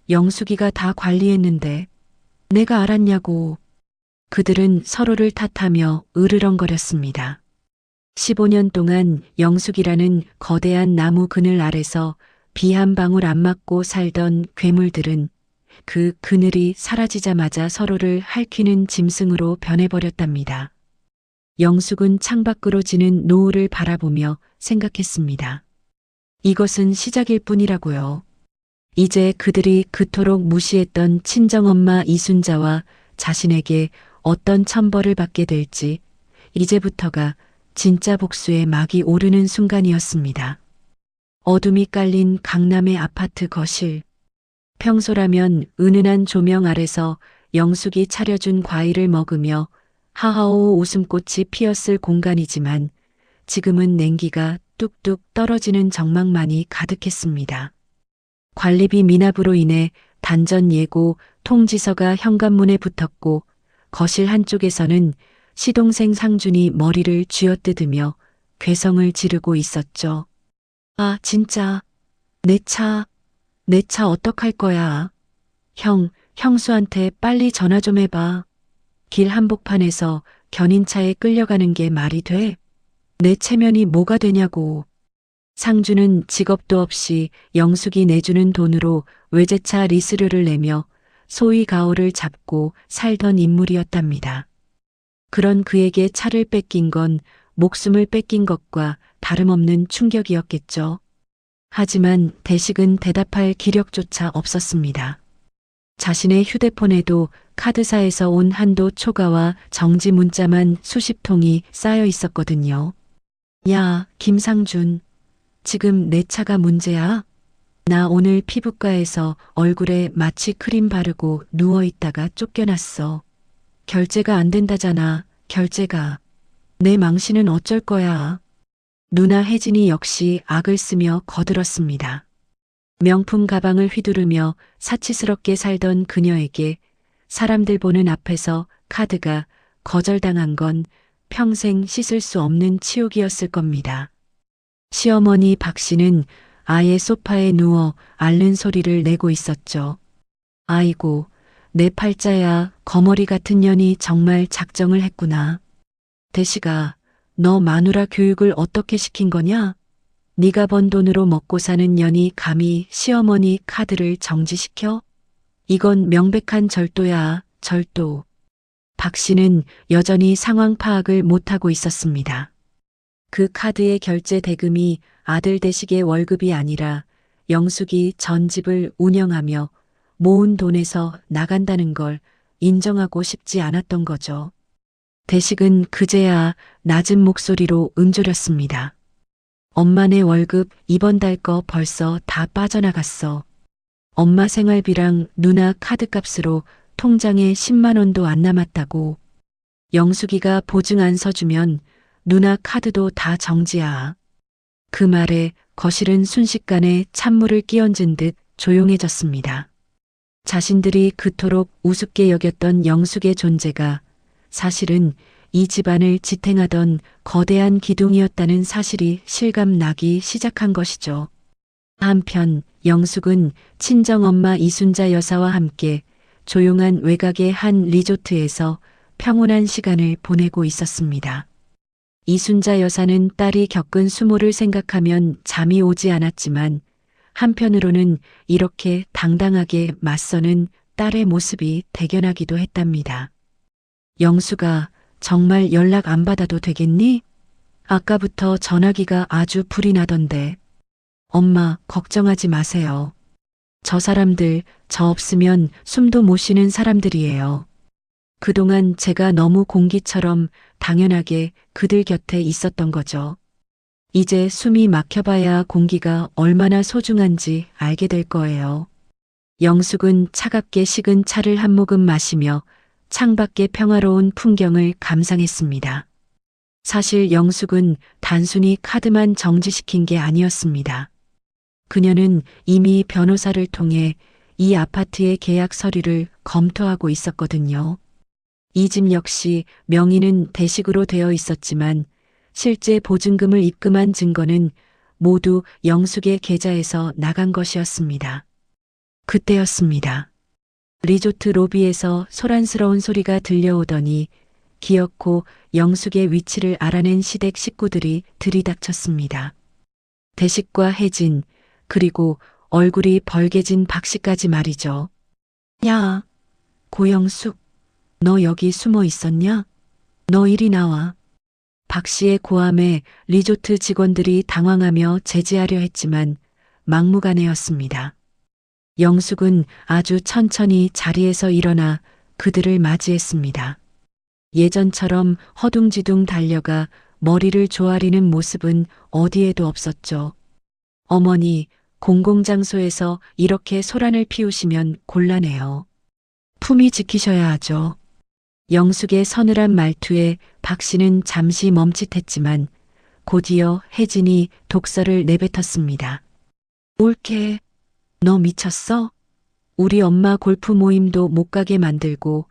영숙이가 다 관리했는데 내가 알았냐고. 그들은 서로를 탓하며 으르렁거렸습니다. 15년 동안 영숙이라는 거대한 나무 그늘 아래서 비 한 방울 안 맞고 살던 괴물들은 그 그늘이 사라지자마자 서로를 핥히는 짐승으로 변해버렸답니다. 영숙은 창밖으로 지는 노을을 바라보며 생각했습니다. 이것은 시작일 뿐이라고요. 이제 그들이 그토록 무시했던 친정엄마 이순자와 자신에게 어떤 천벌을 받게 될지 이제부터가 진짜 복수의 막이 오르는 순간이었습니다. 어둠이 깔린 강남의 아파트 거실. 평소라면 은은한 조명 아래서 영숙이 차려준 과일을 먹으며 하하오 웃음꽃이 피었을 공간이지만 지금은 냉기가 뚝뚝 떨어지는 정막만이 가득했습니다. 관리비 미납으로 인해 단전 예고 통지서가 현관문에 붙었고 거실 한쪽에서는 시동생 상준이 머리를 쥐어뜯으며 괴성을 지르고 있었죠. 아, 진짜. 내 차 어떡할 거야. 형수한테 빨리 전화 좀 해봐. 길 한복판에서 견인차에 끌려가는 게 말이 돼? 내 체면이 뭐가 되냐고. 상주는 직업도 없이 영숙이 내주는 돈으로 외제차 리스료를 내며 소위 가오를 잡고 살던 인물이었답니다. 그런 그에게 차를 뺏긴 건 목숨을 뺏긴 것과 다름없는 충격이었겠죠. 하지만 대식은 대답할 기력조차 없었습니다. 자신의 휴대폰에도 카드사에서 온 한도 초과와 정지 문자만 수십 통이 쌓여 있었거든요. 야, 김상준. 지금 내 차가 문제야? 나 오늘 피부과에서 얼굴에 마취 크림 바르고 누워있다가 쫓겨났어. 결제가 안 된다잖아, 결제가. 내 망신은 어쩔 거야. 누나 혜진이 역시 악을 쓰며 거들었습니다. 명품 가방을 휘두르며 사치스럽게 살던 그녀에게 사람들 보는 앞에서 카드가 거절당한 건 평생 씻을 수 없는 치욕이었을 겁니다. 시어머니 박 씨는 아예 소파에 누워 앓는 소리를 내고 있었죠. 아이고, 내 팔자야, 거머리 같은 년이 정말 작정을 했구나. 대식아, 너 마누라 교육을 어떻게 시킨 거냐? 네가 번 돈으로 먹고 사는 년이 감히 시어머니 카드를 정지시켜? 이건 명백한 절도야, 절도. 박 씨는 여전히 상황 파악을 못하고 있었습니다. 그 카드의 결제 대금이 아들 대식의 월급이 아니라 영숙이 전 집을 운영하며 모은 돈에서 나간다는 걸 인정하고 싶지 않았던 거죠. 대식은 그제야 낮은 목소리로 은조렸습니다. 엄마네 월급 이번 달 거 벌써 다 빠져나갔어. 엄마 생활비랑 누나 카드값으로 통장에 10만 원도 안 남았다고. 영숙이가 보증 안 서주면 누나 카드도 다 정지야. 그 말에 거실은 순식간에 찬물을 끼얹은 듯 조용해졌습니다. 자신들이 그토록 우습게 여겼던 영숙의 존재가 사실은 이 집안을 지탱하던 거대한 기둥이었다는 사실이 실감나기 시작한 것이죠. 한편 영숙은 친정엄마 이순자 여사와 함께 조용한 외곽의 한 리조트에서 평온한 시간을 보내고 있었습니다. 이순자 여사는 딸이 겪은 수모를 생각하면 잠이 오지 않았지만 한편으로는 이렇게 당당하게 맞서는 딸의 모습이 대견하기도 했답니다. 영수가 정말 연락 안 받아도 되겠니? 아까부터 전화기가 아주 불이 나던데. 엄마, 걱정하지 마세요. 저 사람들, 저 없으면 숨도 못 쉬는 사람들이에요. 그동안 제가 너무 공기처럼 당연하게 그들 곁에 있었던 거죠. 이제 숨이 막혀봐야 공기가 얼마나 소중한지 알게 될 거예요. 영숙은 차갑게 식은 차를 한 모금 마시며 창밖의 평화로운 풍경을 감상했습니다. 사실 영숙은 단순히 카드만 정지시킨 게 아니었습니다. 그녀는 이미 변호사를 통해 이 아파트의 계약 서류를 검토하고 있었거든요. 이 집 역시 명의는 대식으로 되어 있었지만 실제 보증금을 입금한 증거는 모두 영숙의 계좌에서 나간 것이었습니다. 그때였습니다. 리조트 로비에서 소란스러운 소리가 들려오더니 기어코 영숙의 위치를 알아낸 시댁 식구들이 들이닥쳤습니다. 대식과 혜진, 그리고 얼굴이 벌개진 박씨까지 말이죠. 야, 고영숙, 너 여기 숨어 있었냐? 너 이리 나와. 박씨의 고함에 리조트 직원들이 당황하며 제지하려 했지만 막무가내였습니다. 영숙은 아주 천천히 자리에서 일어나 그들을 맞이했습니다. 예전처럼 허둥지둥 달려가 머리를 조아리는 모습은 어디에도 없었죠. 어머니, 공공장소에서 이렇게 소란을 피우시면 곤란해요. 품위 지키셔야 하죠. 영숙의 서늘한 말투에 박 씨는 잠시 멈칫했지만 곧이어 혜진이 독설을 내뱉었습니다. 옳게, 너 미쳤어? 우리 엄마 골프 모임도 못 가게 만들고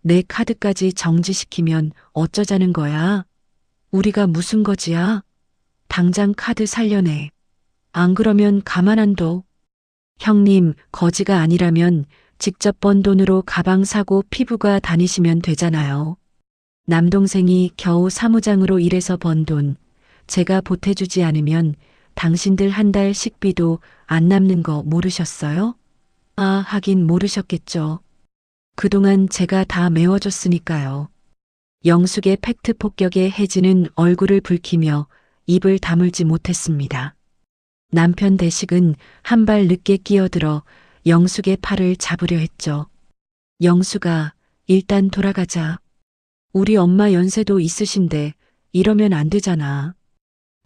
내 카드까지 정지시키면 어쩌자는 거야? 우리가 무슨 거지야? 당장 카드 살려내. 안 그러면 가만 안 둬. 형님, 거지가 아니라면 직접 번 돈으로 가방 사고 피부과 다니시면 되잖아요. 남동생이 겨우 사무장으로 일해서 번 돈, 제가 보태주지 않으면 당신들 한 달 식비도 안 남는 거 모르셨어요? 아, 하긴 모르셨겠죠. 그동안 제가 다 메워줬으니까요. 영숙의 팩트 폭격에 혜진은 얼굴을 붉히며 입을 다물지 못했습니다. 남편 대식은 한 발 늦게 끼어들어 영숙의 팔을 잡으려 했죠. 영숙아, 일단 돌아가자. 우리 엄마 연세도 있으신데 이러면 안 되잖아.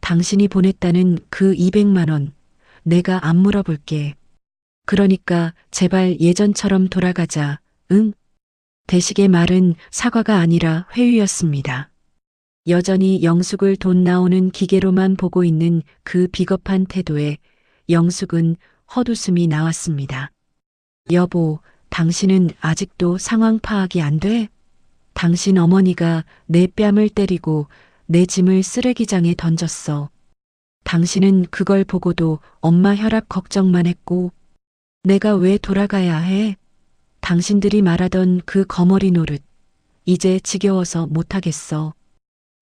당신이 보냈다는 그 200만 원, 내가 안 물어볼게. 그러니까 제발 예전처럼 돌아가자, 응? 대식의 말은 사과가 아니라 회유였습니다. 여전히 영숙을 돈 나오는 기계로만 보고 있는 그 비겁한 태도에 영숙은 헛웃음이 나왔습니다. 여보, 당신은 아직도 상황 파악이 안 돼? 당신 어머니가 내 뺨을 때리고 내 짐을 쓰레기장에 던졌어. 당신은 그걸 보고도 엄마 혈압 걱정만 했고, 내가 왜 돌아가야 해? 당신들이 말하던 그 거머리 노릇, 이제 지겨워서 못하겠어.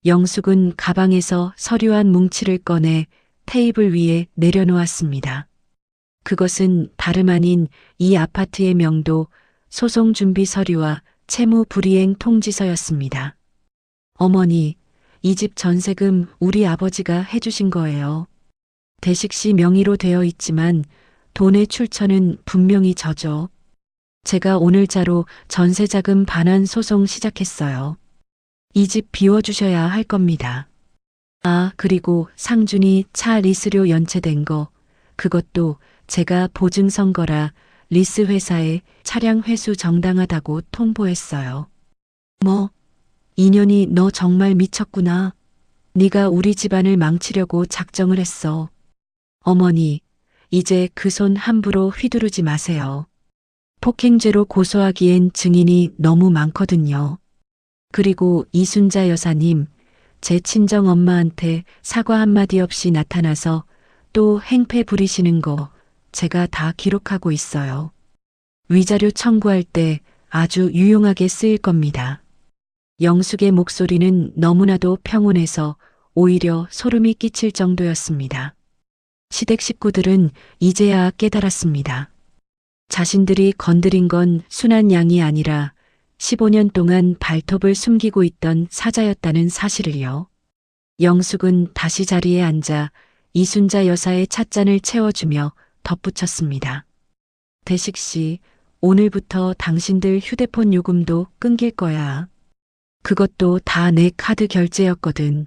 영숙은 가방에서 서류 한 뭉치를 꺼내 테이블 위에 내려놓았습니다. 그것은 다름 아닌 이 아파트의 명도, 소송 준비 서류와 채무 불이행 통지서였습니다. 어머니, 이 집 전세금 우리 아버지가 해주신 거예요. 대식 씨 명의로 되어 있지만 돈의 출처는 분명히 저죠. 제가 오늘자로 전세자금 반환 소송 시작했어요. 이 집 비워주셔야 할 겁니다. 아, 그리고 상준이 차 리스료 연체된 거, 그것도 제가 보증선 거라 리스 회사에 차량 회수 정당하다고 통보했어요. 뭐, 인연이 너 정말 미쳤구나. 네가 우리 집안을 망치려고 작정을 했어. 어머니, 이제 그 손 함부로 휘두르지 마세요. 폭행죄로 고소하기엔 증인이 너무 많거든요. 그리고 이순자 여사님, 제 친정 엄마한테 사과 한마디 없이 나타나서 또 행패 부리시는 거 제가 다 기록하고 있어요. 위자료 청구할 때 아주 유용하게 쓰일 겁니다. 영숙의 목소리는 너무나도 평온해서 오히려 소름이 끼칠 정도였습니다. 시댁 식구들은 이제야 깨달았습니다. 자신들이 건드린 건 순한 양이 아니라 15년 동안 발톱을 숨기고 있던 사자였다는 사실을요. 영숙은 다시 자리에 앉아 이순자 여사의 찻잔을 채워주며 덧붙였습니다. 대식 씨, 오늘부터 당신들 휴대폰 요금도 끊길 거야. 그것도 다 내 카드 결제였거든.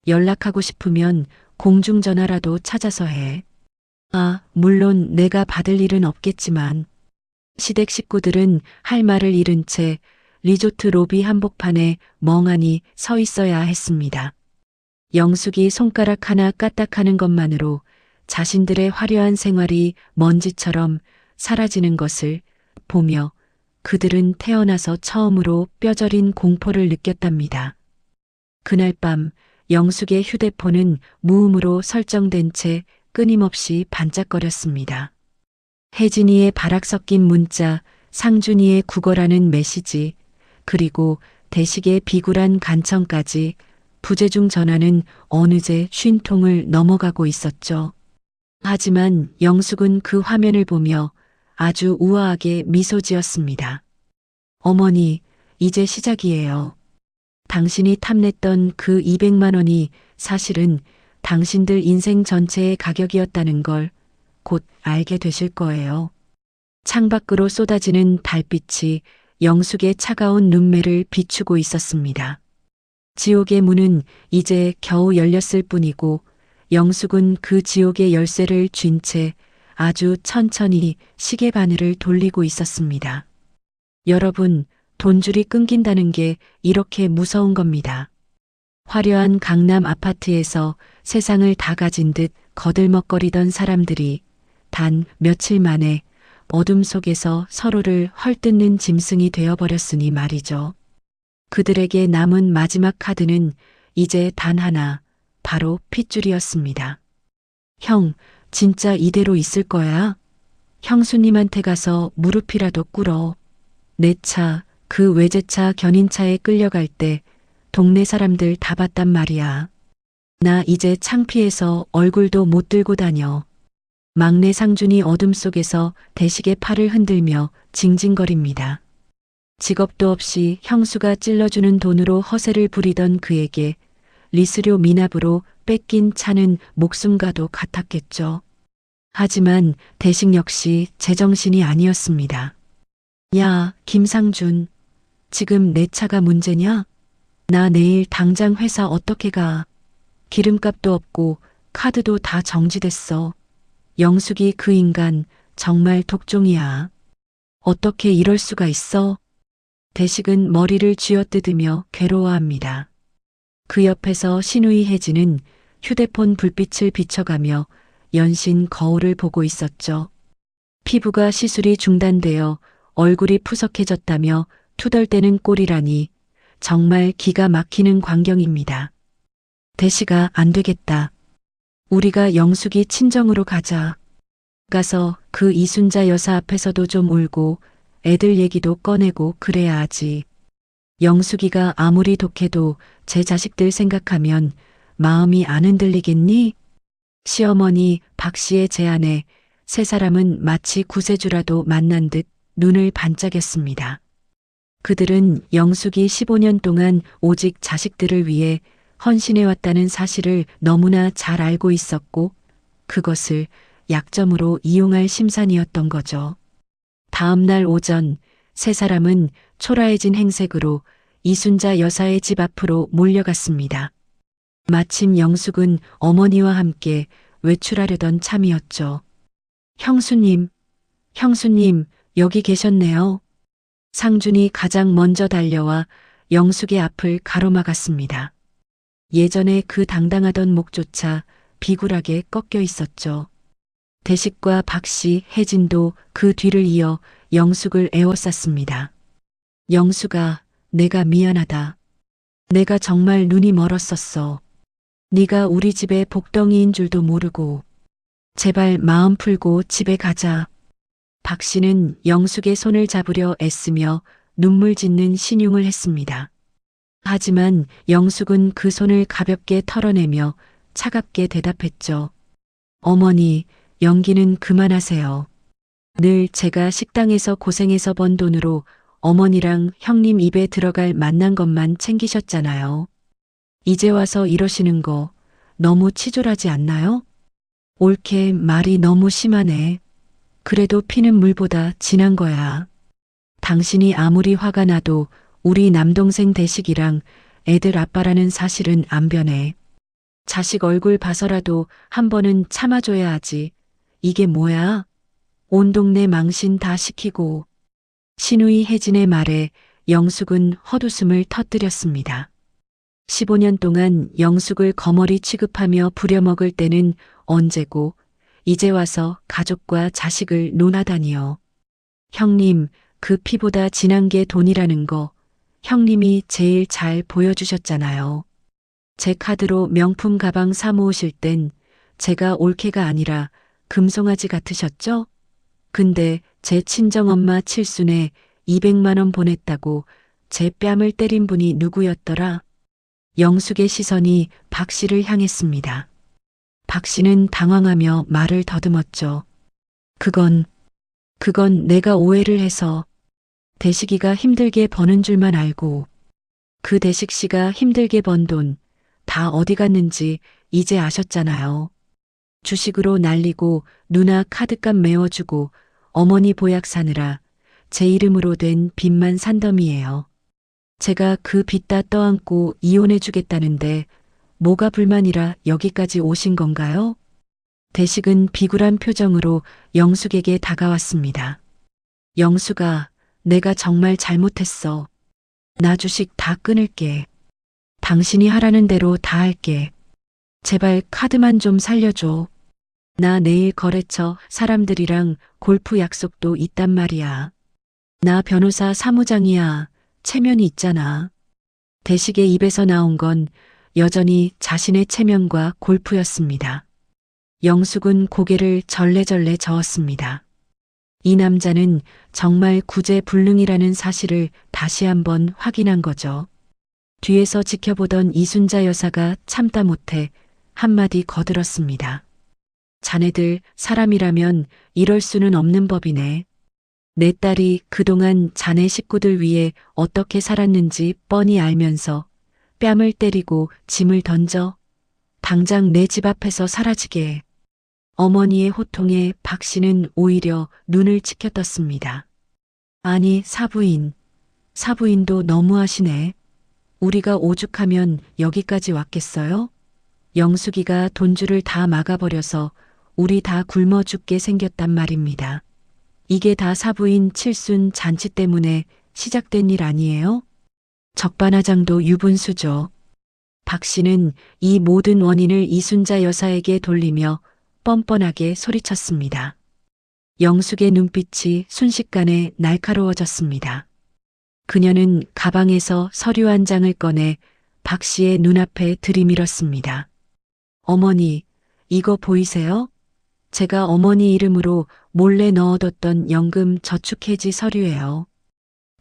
연락하고 싶으면 공중전화라도 찾아서 해. 아, 물론 내가 받을 일은 없겠지만. 시댁 식구들은 할 말을 잃은 채 리조트 로비 한복판에 멍하니 서 있어야 했습니다. 영숙이 손가락 하나 까딱하는 것만으로 자신들의 화려한 생활이 먼지처럼 사라지는 것을 보며 그들은 태어나서 처음으로 뼈저린 공포를 느꼈답니다. 그날 밤 영숙의 휴대폰은 무음으로 설정된 채 끊임없이 반짝거렸습니다. 혜진이의 바락 섞인 문자, 상준이의 구걸하는 메시지, 그리고 대식의 비굴한 간청까지 부재중 전화는 어느새 50통을 넘어가고 있었죠. 하지만 영숙은 그 화면을 보며 아주 우아하게 미소 지었습니다. 어머니, 이제 시작이에요. 당신이 탐냈던 그 200만 원이 사실은 당신들 인생 전체의 가격이었다는 걸 곧 알게 되실 거예요. 창밖으로 쏟아지는 달빛이 영숙의 차가운 눈매를 비추고 있었습니다. 지옥의 문은 이제 겨우 열렸을 뿐이고 영숙은 그 지옥의 열쇠를 쥔 채 아주 천천히 시계 바늘을 돌리고 있었습니다. 여러분, 돈줄이 끊긴다는 게 이렇게 무서운 겁니다. 화려한 강남 아파트에서 세상을 다 가진 듯 거들먹거리던 사람들이 단 며칠 만에 어둠 속에서 서로를 헐뜯는 짐승이 되어버렸으니 말이죠. 그들에게 남은 마지막 카드는 이제 단 하나, 바로 핏줄이었습니다. 형, 진짜 이대로 있을 거야? 형수님한테 가서 무릎이라도 꿇어. 내 차, 그 외제차 견인차에 끌려갈 때 동네 사람들 다 봤단 말이야. 나 이제 창피해서 얼굴도 못 들고 다녀. 막내 상준이 어둠 속에서 대식의 팔을 흔들며 징징거립니다. 직업도 없이 형수가 찔러주는 돈으로 허세를 부리던 그에게 리스료 미납으로 뺏긴 차는 목숨과도 같았겠죠. 하지만 대식 역시 제정신이 아니었습니다. 야, 김상준, 지금 내 차가 문제냐? 나 내일 당장 회사 어떻게 가? 기름값도 없고 카드도 다 정지됐어. 영숙이 그 인간 정말 독종이야. 어떻게 이럴 수가 있어? 대식은 머리를 쥐어뜯으며 괴로워합니다. 그 옆에서 신우이 혜진은 휴대폰 불빛을 비춰가며 연신 거울을 보고 있었죠. 피부가 시술이 중단되어 얼굴이 푸석해졌다며 투덜대는 꼴이라니 정말 기가 막히는 광경입니다. 대식아, 안 되겠다. 우리가 영숙이 친정으로 가자. 가서 그 이순자 여사 앞에서도 좀 울고 애들 얘기도 꺼내고 그래야 하지. 영숙이가 아무리 독해도 제 자식들 생각하면 마음이 안 흔들리겠니? 시어머니 박 씨의 제안에 세 사람은 마치 구세주라도 만난 듯 눈을 반짝였습니다. 그들은 영숙이 15년 동안 오직 자식들을 위해 헌신해왔다는 사실을 너무나 잘 알고 있었고 그것을 약점으로 이용할 심산이었던 거죠. 다음 날 오전 세 사람은 초라해진 행색으로 이순자 여사의 집 앞으로 몰려갔습니다. 마침 영숙은 어머니와 함께 외출하려던 참이었죠. 형수님, 여기 계셨네요. 상준이 가장 먼저 달려와 영숙의 앞을 가로막았습니다. 예전에 그 당당하던 목조차 비굴하게 꺾여 있었죠. 대식과 박씨, 혜진도 그 뒤를 이어 영숙을 에워쌌습니다. 영숙아, 내가 미안하다. 내가 정말 눈이 멀었었어. 네가 우리 집의 복덩이인 줄도 모르고. 제발 마음 풀고 집에 가자. 박씨는 영숙의 손을 잡으려 애쓰며 눈물 짓는 신용을 했습니다. 하지만 영숙은 그 손을 가볍게 털어내며 차갑게 대답했죠. 어머니, 연기는 그만하세요. 늘 제가 식당에서 고생해서 번 돈으로 어머니랑 형님 입에 들어갈 맛난 것만 챙기셨잖아요. 이제 와서 이러시는 거 너무 치졸하지 않나요? 옳게 말이 너무 심하네. 그래도 피는 물보다 진한 거야. 당신이 아무리 화가 나도 우리 남동생 대식이랑 애들 아빠라는 사실은 안 변해. 자식 얼굴 봐서라도 한 번은 참아줘야 하지. 이게 뭐야? 온 동네 망신 다 시키고. 신우이 혜진의 말에 영숙은 헛웃음을 터뜨렸습니다. 15년 동안 영숙을 거머리 취급하며 부려먹을 때는 언제고 이제 와서 가족과 자식을 논하다니요. 형님, 그 피보다 진한 게 돈이라는 거 형님이 제일 잘 보여주셨잖아요. 제 카드로 명품 가방 사 모으실 땐 제가 올케가 아니라 금송아지 같으셨죠? 근데 제 친정엄마 칠순에 200만 원 보냈다고 제 뺨을 때린 분이 누구였더라? 영숙의 시선이 박 씨를 향했습니다. 박 씨는 당황하며 말을 더듬었죠. 그건 내가 오해를 해서 대식이가 힘들게 버는 줄만 알고 그 대식 씨가 힘들게 번 돈 다 어디 갔는지 이제 아셨잖아요. 주식으로 날리고 누나 카드값 메워주고 어머니 보약 사느라 제 이름으로 된 빚만 산더미예요. 제가 그 빚 다 떠안고 이혼해 주겠다는데 뭐가 불만이라 여기까지 오신 건가요? 대식은 비굴한 표정으로 영숙에게 다가왔습니다. 영숙아, 내가 정말 잘못했어. 나 주식 다 끊을게. 당신이 하라는 대로 다 할게. 제발 카드만 좀 살려줘. 나 내일 거래처 사람들이랑 골프 약속도 있단 말이야. 나 변호사 사무장이야. 체면이 있잖아. 대식의 입에서 나온 건 여전히 자신의 체면과 골프였습니다. 영숙은 고개를 절레절레 저었습니다. 이 남자는 정말 구제불능이라는 사실을 다시 한번 확인한 거죠. 뒤에서 지켜보던 이순자 여사가 참다 못해 한마디 거들었습니다. 자네들 사람이라면 이럴 수는 없는 법이네. 내 딸이 그동안 자네 식구들 위해 어떻게 살았는지 뻔히 알면서 뺨을 때리고 짐을 던져 당장 내 집 앞에서 사라지게. 어머니의 호통에 박 씨는 오히려 눈을 치켜떴습니다. 아니, 사부인도 너무하시네. 우리가 오죽하면 여기까지 왔겠어요? 영숙이가 돈줄을 다 막아버려서 우리 다 굶어 죽게 생겼단 말입니다. 이게 다 사부인 칠순 잔치 때문에 시작된 일 아니에요? 적반하장도 유분수죠. 박 씨는 이 모든 원인을 이순자 여사에게 돌리며 뻔뻔하게 소리쳤습니다. 영숙의 눈빛이 순식간에 날카로워졌습니다. 그녀는 가방에서 서류 한 장을 꺼내 박 씨의 눈앞에 들이밀었습니다. 어머니, 이거 보이세요? 제가 어머니 이름으로 몰래 넣어뒀던 연금 저축해지 서류예요.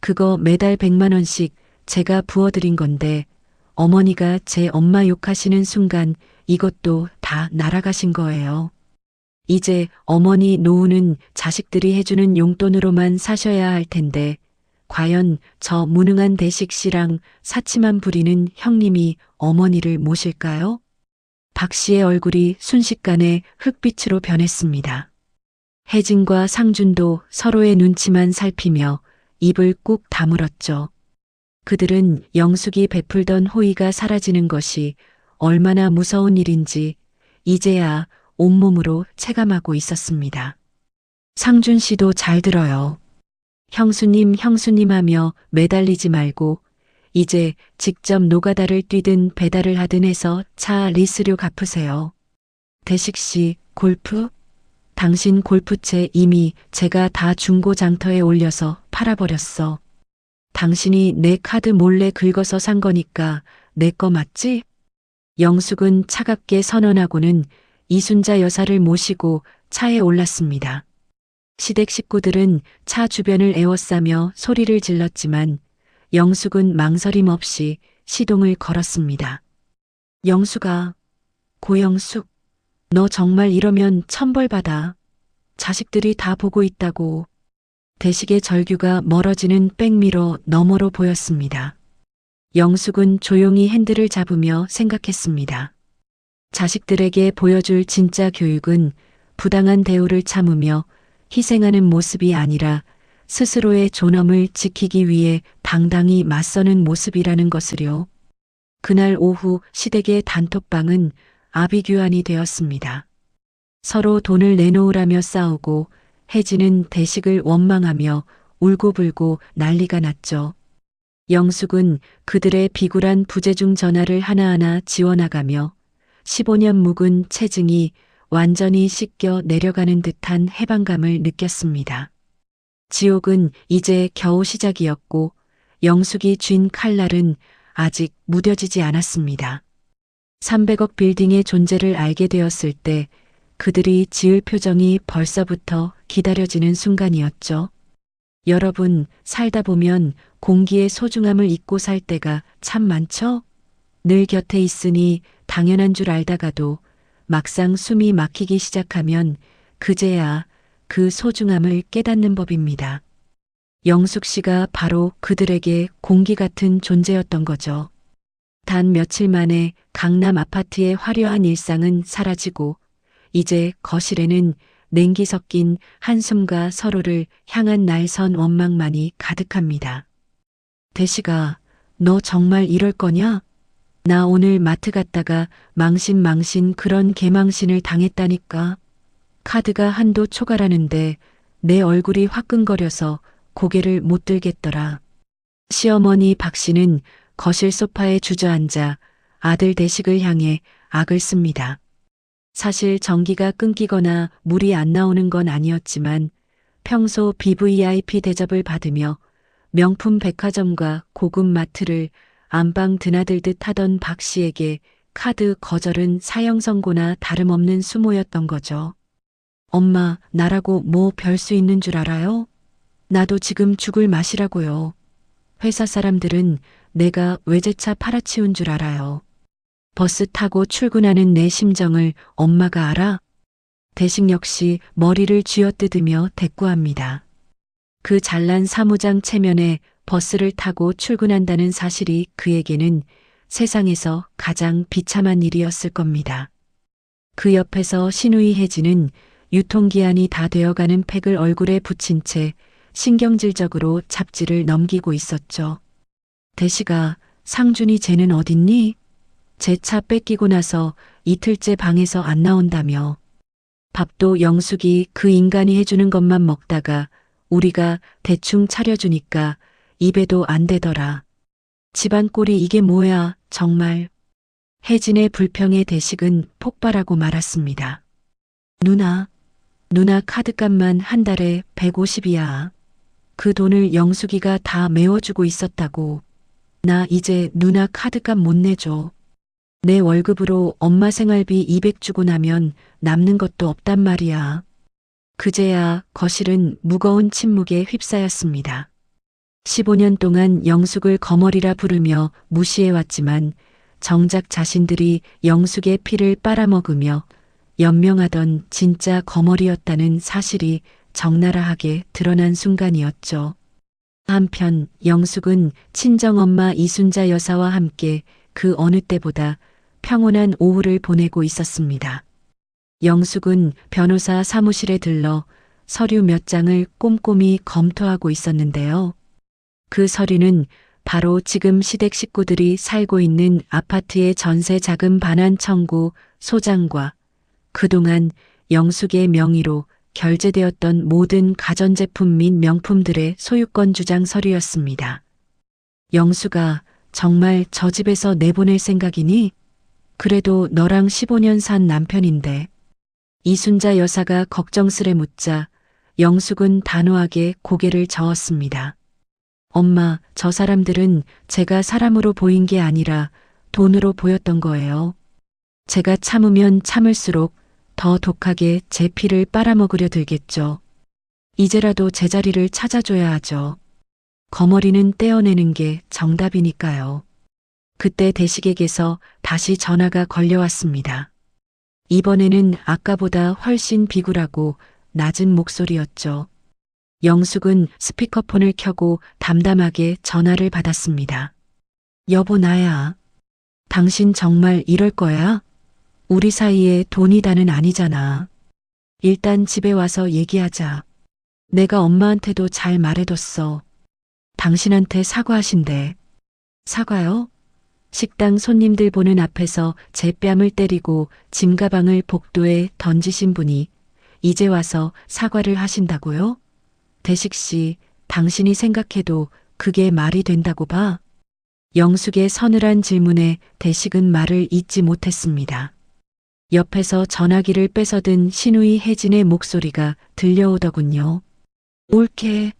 그거 매달 100만 원씩 제가 부어드린 건데 어머니가 제 엄마 욕하시는 순간 이것도 다 날아가신 거예요. 이제 어머니 노후는 자식들이 해주는 용돈으로만 사셔야 할 텐데 과연 저 무능한 대식 씨랑 사치만 부리는 형님이 어머니를 모실까요? 박 씨의 얼굴이 순식간에 흑빛으로 변했습니다. 혜진과 상준도 서로의 눈치만 살피며 입을 꾹 다물었죠. 그들은 영숙이 베풀던 호의가 사라지는 것이 얼마나 무서운 일인지 이제야 온몸으로 체감하고 있었습니다. 상준 씨도 잘 들어요. 형수님 하며 매달리지 말고 이제 직접 노가다를 뛰든 배달을 하든 해서 차 리스료 갚으세요. 대식 씨, 골프? 당신 골프채 이미 제가 다 중고장터에 올려서 팔아버렸어. 당신이 내 카드 몰래 긁어서 산 거니까 내 거 맞지? 영숙은 차갑게 선언하고는 이순자 여사를 모시고 차에 올랐습니다. 시댁 식구들은 차 주변을 에워싸며 소리를 질렀지만 영숙은 망설임 없이 시동을 걸었습니다. 영숙아, 고영숙, 너 정말 이러면 천벌받아. 자식들이 다 보고 있다고. 대식의 절규가 멀어지는 백미러 너머로 보였습니다. 영숙은 조용히 핸들을 잡으며 생각했습니다. 자식들에게 보여줄 진짜 교육은 부당한 대우를 참으며 희생하는 모습이 아니라 스스로의 존엄을 지키기 위해 당당히 맞서는 모습이라는 것을요. 그날 오후 시댁의 단톡방은 아비규환이 되었습니다. 서로 돈을 내놓으라며 싸우고 혜진은 대식을 원망하며 울고불고 난리가 났죠. 영숙은 그들의 비굴한 부재중 전화를 하나하나 지워나가며 15년 묵은 체증이 완전히 씻겨 내려가는 듯한 해방감을 느꼈습니다. 지옥은 이제 겨우 시작이었고 영숙이 쥔 칼날은 아직 무뎌지지 않았습니다. 300억 빌딩의 존재를 알게 되었을 때 그들이 지을 표정이 벌써부터 기다려지는 순간이었죠. 여러분, 살다 보면 공기의 소중함을 잊고 살 때가 참 많죠? 늘 곁에 있으니 당연한 줄 알다가도 막상 숨이 막히기 시작하면 그제야 그 소중함을 깨닫는 법입니다. 영숙 씨가 바로 그들에게 공기 같은 존재였던 거죠. 단 며칠 만에 강남 아파트의 화려한 일상은 사라지고 이제 거실에는 냉기 섞인 한숨과 서로를 향한 날선 원망만이 가득합니다. 대식아, 너 정말 이럴 거냐? 나 오늘 마트 갔다가 망신 그런 개망신을 당했다니까. 카드가 한도 초과라는데 내 얼굴이 화끈거려서 고개를 못 들겠더라. 시어머니 박 씨는 거실 소파에 주저앉아 아들 대식을 향해 악을 씁니다. 사실 전기가 끊기거나 물이 안 나오는 건 아니었지만 평소 BVIP 대접을 받으며 명품 백화점과 고급 마트를 안방 드나들듯 하던 박 씨에게 카드 거절은 사형 선고나 다름없는 수모였던 거죠. 엄마, 나라고 뭐 별 수 있는 줄 알아요? 나도 지금 죽을 맛이라고요. 회사 사람들은 내가 외제차 팔아치운 줄 알아요. 버스 타고 출근하는 내 심정을 엄마가 알아? 대식 역시 머리를 쥐어뜯으며 대꾸합니다. 그 잘난 사무장 체면에 버스를 타고 출근한다는 사실이 그에게는 세상에서 가장 비참한 일이었을 겁니다. 그 옆에서 신우이 혜진은 유통기한이 다 되어가는 팩을 얼굴에 붙인 채 신경질적으로 잡지를 넘기고 있었죠. 대식아, 상준이 쟤는 어딨니? 제 차 뺏기고 나서 이틀째 방에서 안 나온다며. 밥도 영숙이 그 인간이 해주는 것만 먹다가 우리가 대충 차려주니까 입에도 안 대더라. 집안 꼴이 이게 뭐야, 정말. 혜진의 불평에 대식은 폭발하고 말았습니다. 누나 카드값만 한 달에 150이야. 그 돈을 영숙이가 다 메워주고 있었다고. 나 이제 누나 카드값 못 내줘. 내 월급으로 엄마 생활비 200 주고 나면 남는 것도 없단 말이야. 그제야 거실은 무거운 침묵에 휩싸였습니다. 15년 동안 영숙을 거머리라 부르며 무시해왔지만 정작 자신들이 영숙의 피를 빨아먹으며 연명하던 진짜 거머리였다는 사실이 적나라하게 드러난 순간이었죠. 한편 영숙은 친정엄마 이순자 여사와 함께 그 어느 때보다 평온한 오후를 보내고 있었습니다. 영숙은 변호사 사무실에 들러 서류 몇 장을 꼼꼼히 검토하고 있었는데요. 그 서류는 바로 지금 시댁 식구들이 살고 있는 아파트의 전세 자금 반환 청구 소장과 그동안 영숙의 명의로 결제되었던 모든 가전제품 및 명품들의 소유권 주장 서류였습니다. 영숙아, 정말 저 집에서 내보낼 생각이니? 그래도 너랑 15년 산 남편인데. 이순자 여사가 걱정스레 묻자 영숙은 단호하게 고개를 저었습니다. 엄마, 저 사람들은 제가 사람으로 보인 게 아니라 돈으로 보였던 거예요. 제가 참으면 참을수록 더 독하게 제 피를 빨아먹으려 들겠죠. 이제라도 제자리를 찾아줘야 하죠. 거머리는 떼어내는 게 정답이니까요. 그때 대식에게서 다시 전화가 걸려왔습니다. 이번에는 아까보다 훨씬 비굴하고 낮은 목소리였죠. 영숙은 스피커폰을 켜고 담담하게 전화를 받았습니다. 여보, 나야. 당신 정말 이럴 거야? 우리 사이에 돈이다는 아니잖아. 일단 집에 와서 얘기하자. 내가 엄마한테도 잘 말해뒀어. 당신한테 사과하신대. 사과요? 식당 손님들 보는 앞에서 제 뺨을 때리고 짐가방을 복도에 던지신 분이 이제 와서 사과를 하신다고요? 대식 씨, 당신이 생각해도 그게 말이 된다고 봐? 영숙의 서늘한 질문에 대식은 말을 잇지 못했습니다. 옆에서 전화기를 뺏어든 시누이 혜진의 목소리가 들려오더군요. 옳게,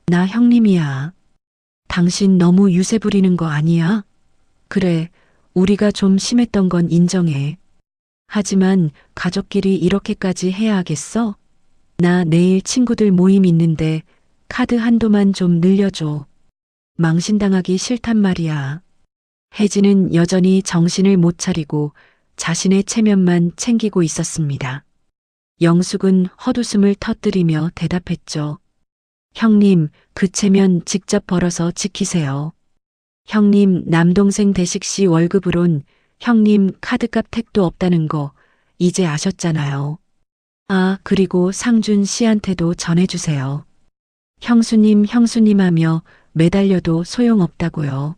나 형님이야. 당신 너무 유세 부리는 거 아니야? 그래, 우리가 좀 심했던 건 인정해. 하지만 가족끼리 이렇게까지 해야 하겠어? 나 내일 친구들 모임 있는데 카드 한도만 좀 늘려줘. 망신당하기 싫단 말이야. 혜진은 여전히 정신을 못 차리고 자신의 체면만 챙기고 있었습니다. 영숙은 헛웃음을 터뜨리며 대답했죠. 형님, 그 체면 직접 벌어서 지키세요. 형님, 남동생 대식 씨 월급으론 형님 카드값 택도 없다는 거 이제 아셨잖아요. 아, 그리고 상준 씨한테도 전해주세요. 형수님 하며 매달려도 소용없다고요.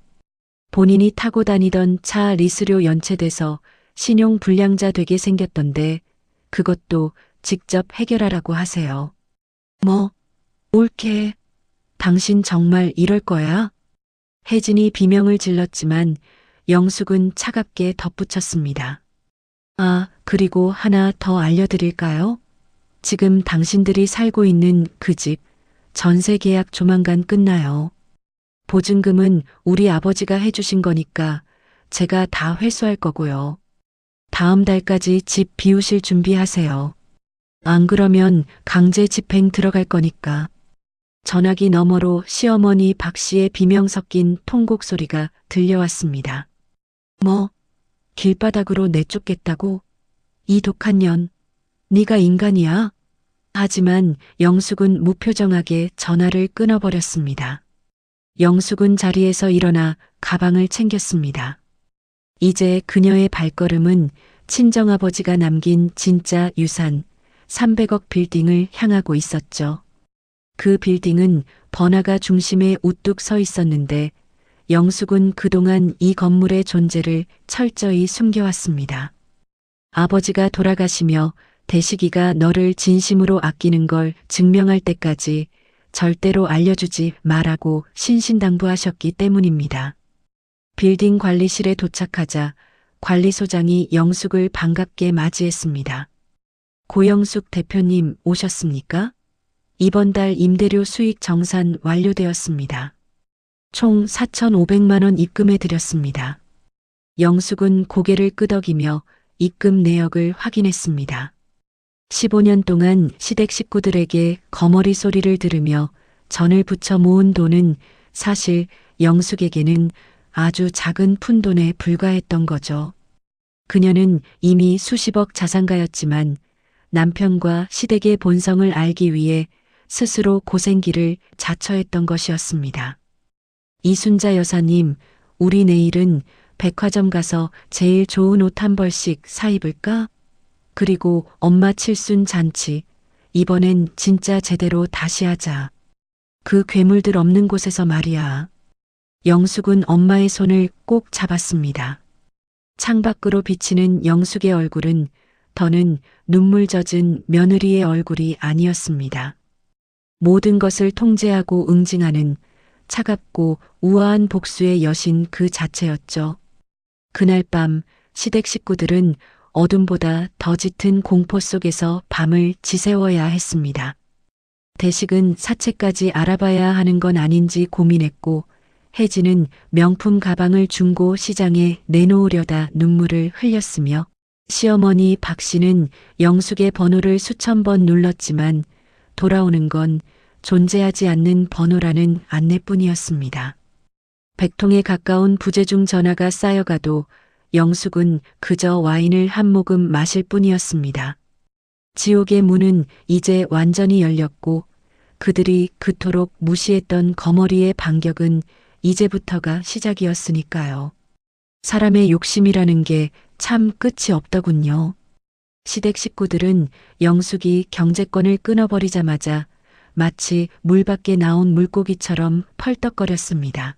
본인이 타고 다니던 차 리스료 연체돼서 신용 불량자 되게 생겼던데 그것도 직접 해결하라고 하세요. 뭐, 옳게. 당신 정말 이럴 거야? 혜진이 비명을 질렀지만 영숙은 차갑게 덧붙였습니다. 아, 그리고 하나 더 알려드릴까요? 지금 당신들이 살고 있는 그 집, 전세 계약 조만간 끝나요. 보증금은 우리 아버지가 해주신 거니까 제가 다 회수할 거고요. 다음 달까지 집 비우실 준비하세요. 안 그러면 강제 집행 들어갈 거니까. 전화기 너머로 시어머니 박 씨의 비명 섞인 통곡 소리가 들려왔습니다. 뭐, 길바닥으로 내쫓겠다고? 이 독한 년, 네가 인간이야? 하지만 영숙은 무표정하게 전화를 끊어버렸습니다. 영숙은 자리에서 일어나 가방을 챙겼습니다. 이제 그녀의 발걸음은 친정아버지가 남긴 진짜 유산 300억 빌딩을 향하고 있었죠. 그 빌딩은 번화가 중심에 우뚝 서 있었는데 영숙은 그동안 이 건물의 존재를 철저히 숨겨왔습니다. 아버지가 돌아가시며 대식이가 너를 진심으로 아끼는 걸 증명할 때까지 절대로 알려주지 말라고 신신당부하셨기 때문입니다. 빌딩 관리실에 도착하자 관리소장이 영숙을 반갑게 맞이했습니다. 고영숙 대표님 오셨습니까? 이번 달 임대료 수익 정산 완료되었습니다. 총 4,500만 원 입금해 드렸습니다. 영숙은 고개를 끄덕이며 입금 내역을 확인했습니다. 15년 동안 시댁 식구들에게 거머리 소리를 들으며 전을 부쳐 모은 돈은 사실 영숙에게는 아주 작은 푼돈에 불과했던 거죠. 그녀는 이미 수십억 자산가였지만 남편과 시댁의 본성을 알기 위해 스스로 고생길을 자처했던 것이었습니다. 이순자 여사님, 우리 내일은 백화점 가서 제일 좋은 옷 한 벌씩 사 입을까? 그리고 엄마 칠순 잔치, 이번엔 진짜 제대로 다시 하자. 그 괴물들 없는 곳에서 말이야. 영숙은 엄마의 손을 꼭 잡았습니다. 창밖으로 비치는 영숙의 얼굴은 더는 눈물 젖은 며느리의 얼굴이 아니었습니다. 모든 것을 통제하고 응징하는 차갑고 우아한 복수의 여신 그 자체였죠. 그날 밤 시댁 식구들은 어둠보다 더 짙은 공포 속에서 밤을 지새워야 했습니다. 대식은 사채까지 알아봐야 하는 건 아닌지 고민했고 혜진은 명품 가방을 중고 시장에 내놓으려다 눈물을 흘렸으며 시어머니 박 씨는 영숙의 번호를 수천 번 눌렀지만 돌아오는 건 존재하지 않는 번호라는 안내뿐이었습니다. 100통에 가까운 부재중 전화가 쌓여가도 영숙은 그저 와인을 한 모금 마실 뿐이었습니다. 지옥의 문은 이제 완전히 열렸고 그들이 그토록 무시했던 거머리의 반격은 이제부터가 시작이었으니까요. 사람의 욕심이라는 게 참 끝이 없더군요. 시댁 식구들은 영숙이 경제권을 끊어버리자마자 마치 물 밖에 나온 물고기처럼 펄떡거렸습니다.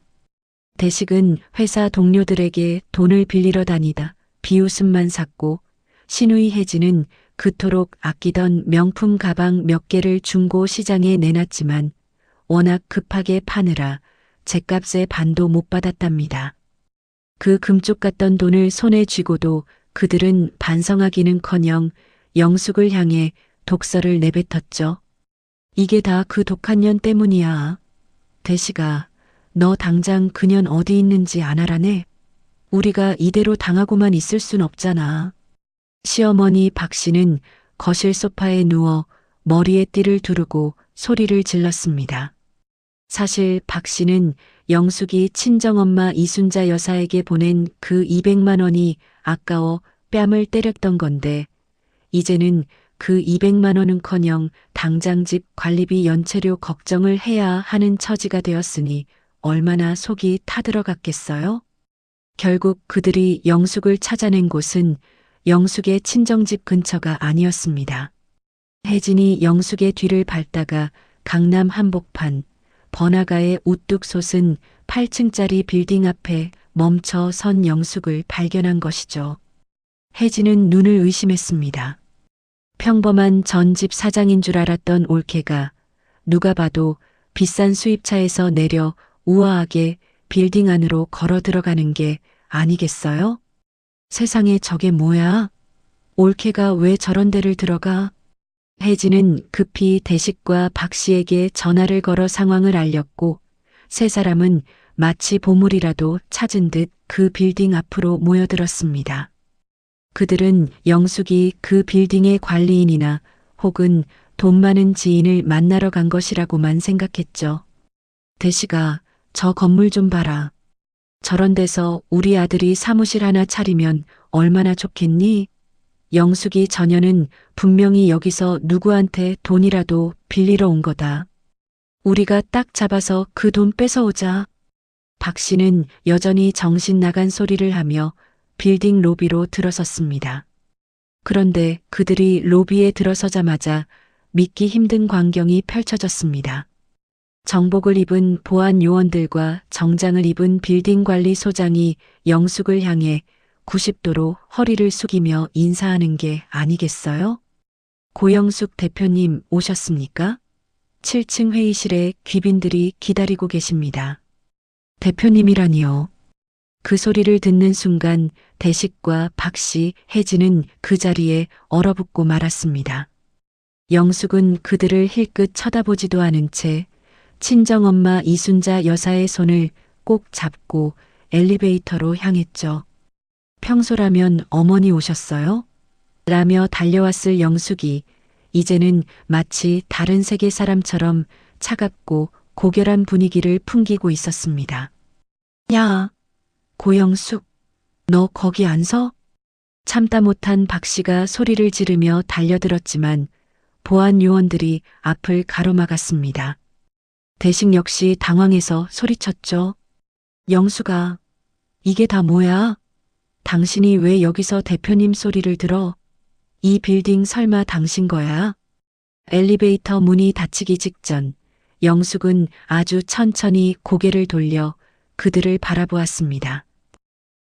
대식은 회사 동료들에게 돈을 빌리러 다니다 비웃음만 샀고 시누이 혜진은 그토록 아끼던 명품 가방 몇 개를 중고 시장에 내놨지만 워낙 급하게 파느라 죗값의 반도 못 받았답니다. 그 금쪽 같던 돈을 손에 쥐고도 그들은 반성하기는커녕 영숙을 향해 독설을 내뱉었죠. 이게 다 그 독한 년 때문이야. 대시가 너 당장 그년 어디 있는지 안 알아내? 우리가 이대로 당하고만 있을 순 없잖아. 시어머니 박 씨는 거실 소파에 누워 머리에 띠를 두르고 소리를 질렀습니다. 사실 박 씨는 영숙이 친정엄마 이순자 여사에게 보낸 그 200만 원이 아까워 뺨을 때렸던 건데 이제는 그 200만 원은커녕 당장 집 관리비 연체료 걱정을 해야 하는 처지가 되었으니 얼마나 속이 타들어갔겠어요? 결국 그들이 영숙을 찾아낸 곳은 영숙의 친정집 근처가 아니었습니다. 혜진이 영숙의 뒤를 밟다가 강남 한복판 번화가에 우뚝 솟은 8층짜리 빌딩 앞에 멈춰 선 영숙을 발견한 것이죠. 혜진은 눈을 의심했습니다. 평범한 전집 사장인 줄 알았던 올케가 누가 봐도 비싼 수입차에서 내려 우아하게 빌딩 안으로 걸어 들어가는 게 아니겠어요? 세상에 저게 뭐야? 올케가 왜 저런 데를 들어가? 혜진은 급히 대식과 박 씨에게 전화를 걸어 상황을 알렸고 세 사람은 마치 보물이라도 찾은 듯 그 빌딩 앞으로 모여들었습니다. 그들은 영숙이 그 빌딩의 관리인이나 혹은 돈 많은 지인을 만나러 간 것이라고만 생각했죠. 대시가 저 건물 좀 봐라. 저런 데서 우리 아들이 사무실 하나 차리면 얼마나 좋겠니? 영숙이 저녀는 분명히 여기서 누구한테 돈이라도 빌리러 온 거다. 우리가 딱 잡아서 그 돈 뺏어오자. 박 씨는 여전히 정신 나간 소리를 하며 빌딩 로비로 들어섰습니다. 그런데 그들이 로비에 들어서자마자 믿기 힘든 광경이 펼쳐졌습니다. 정복을 입은 보안 요원들과 정장을 입은 빌딩 관리 소장이 영숙을 향해 90도로 허리를 숙이며 인사하는 게 아니겠어요? 고영숙 대표님 오셨습니까? 7층 회의실에 귀빈들이 기다리고 계십니다. 대표님이라니요. 그 소리를 듣는 순간 대식과 박씨, 혜진은 그 자리에 얼어붙고 말았습니다. 영숙은 그들을 힐끗 쳐다보지도 않은 채 친정엄마 이순자 여사의 손을 꼭 잡고 엘리베이터로 향했죠. 평소라면 어머니 오셨어요? 라며 달려왔을 영숙이 이제는 마치 다른 세계 사람처럼 차갑고 고결한 분위기를 풍기고 있었습니다. 야, 고영숙, 너 거기 안 서? 참다 못한 박 씨가 소리를 지르며 달려들었지만 보안 요원들이 앞을 가로막았습니다. 대식 역시 당황해서 소리쳤죠. 영숙아, 이게 다 뭐야? 당신이 왜 여기서 대표님 소리를 들어? 이 빌딩 설마 당신 거야? 엘리베이터 문이 닫히기 직전 영숙은 아주 천천히 고개를 돌려 그들을 바라보았습니다.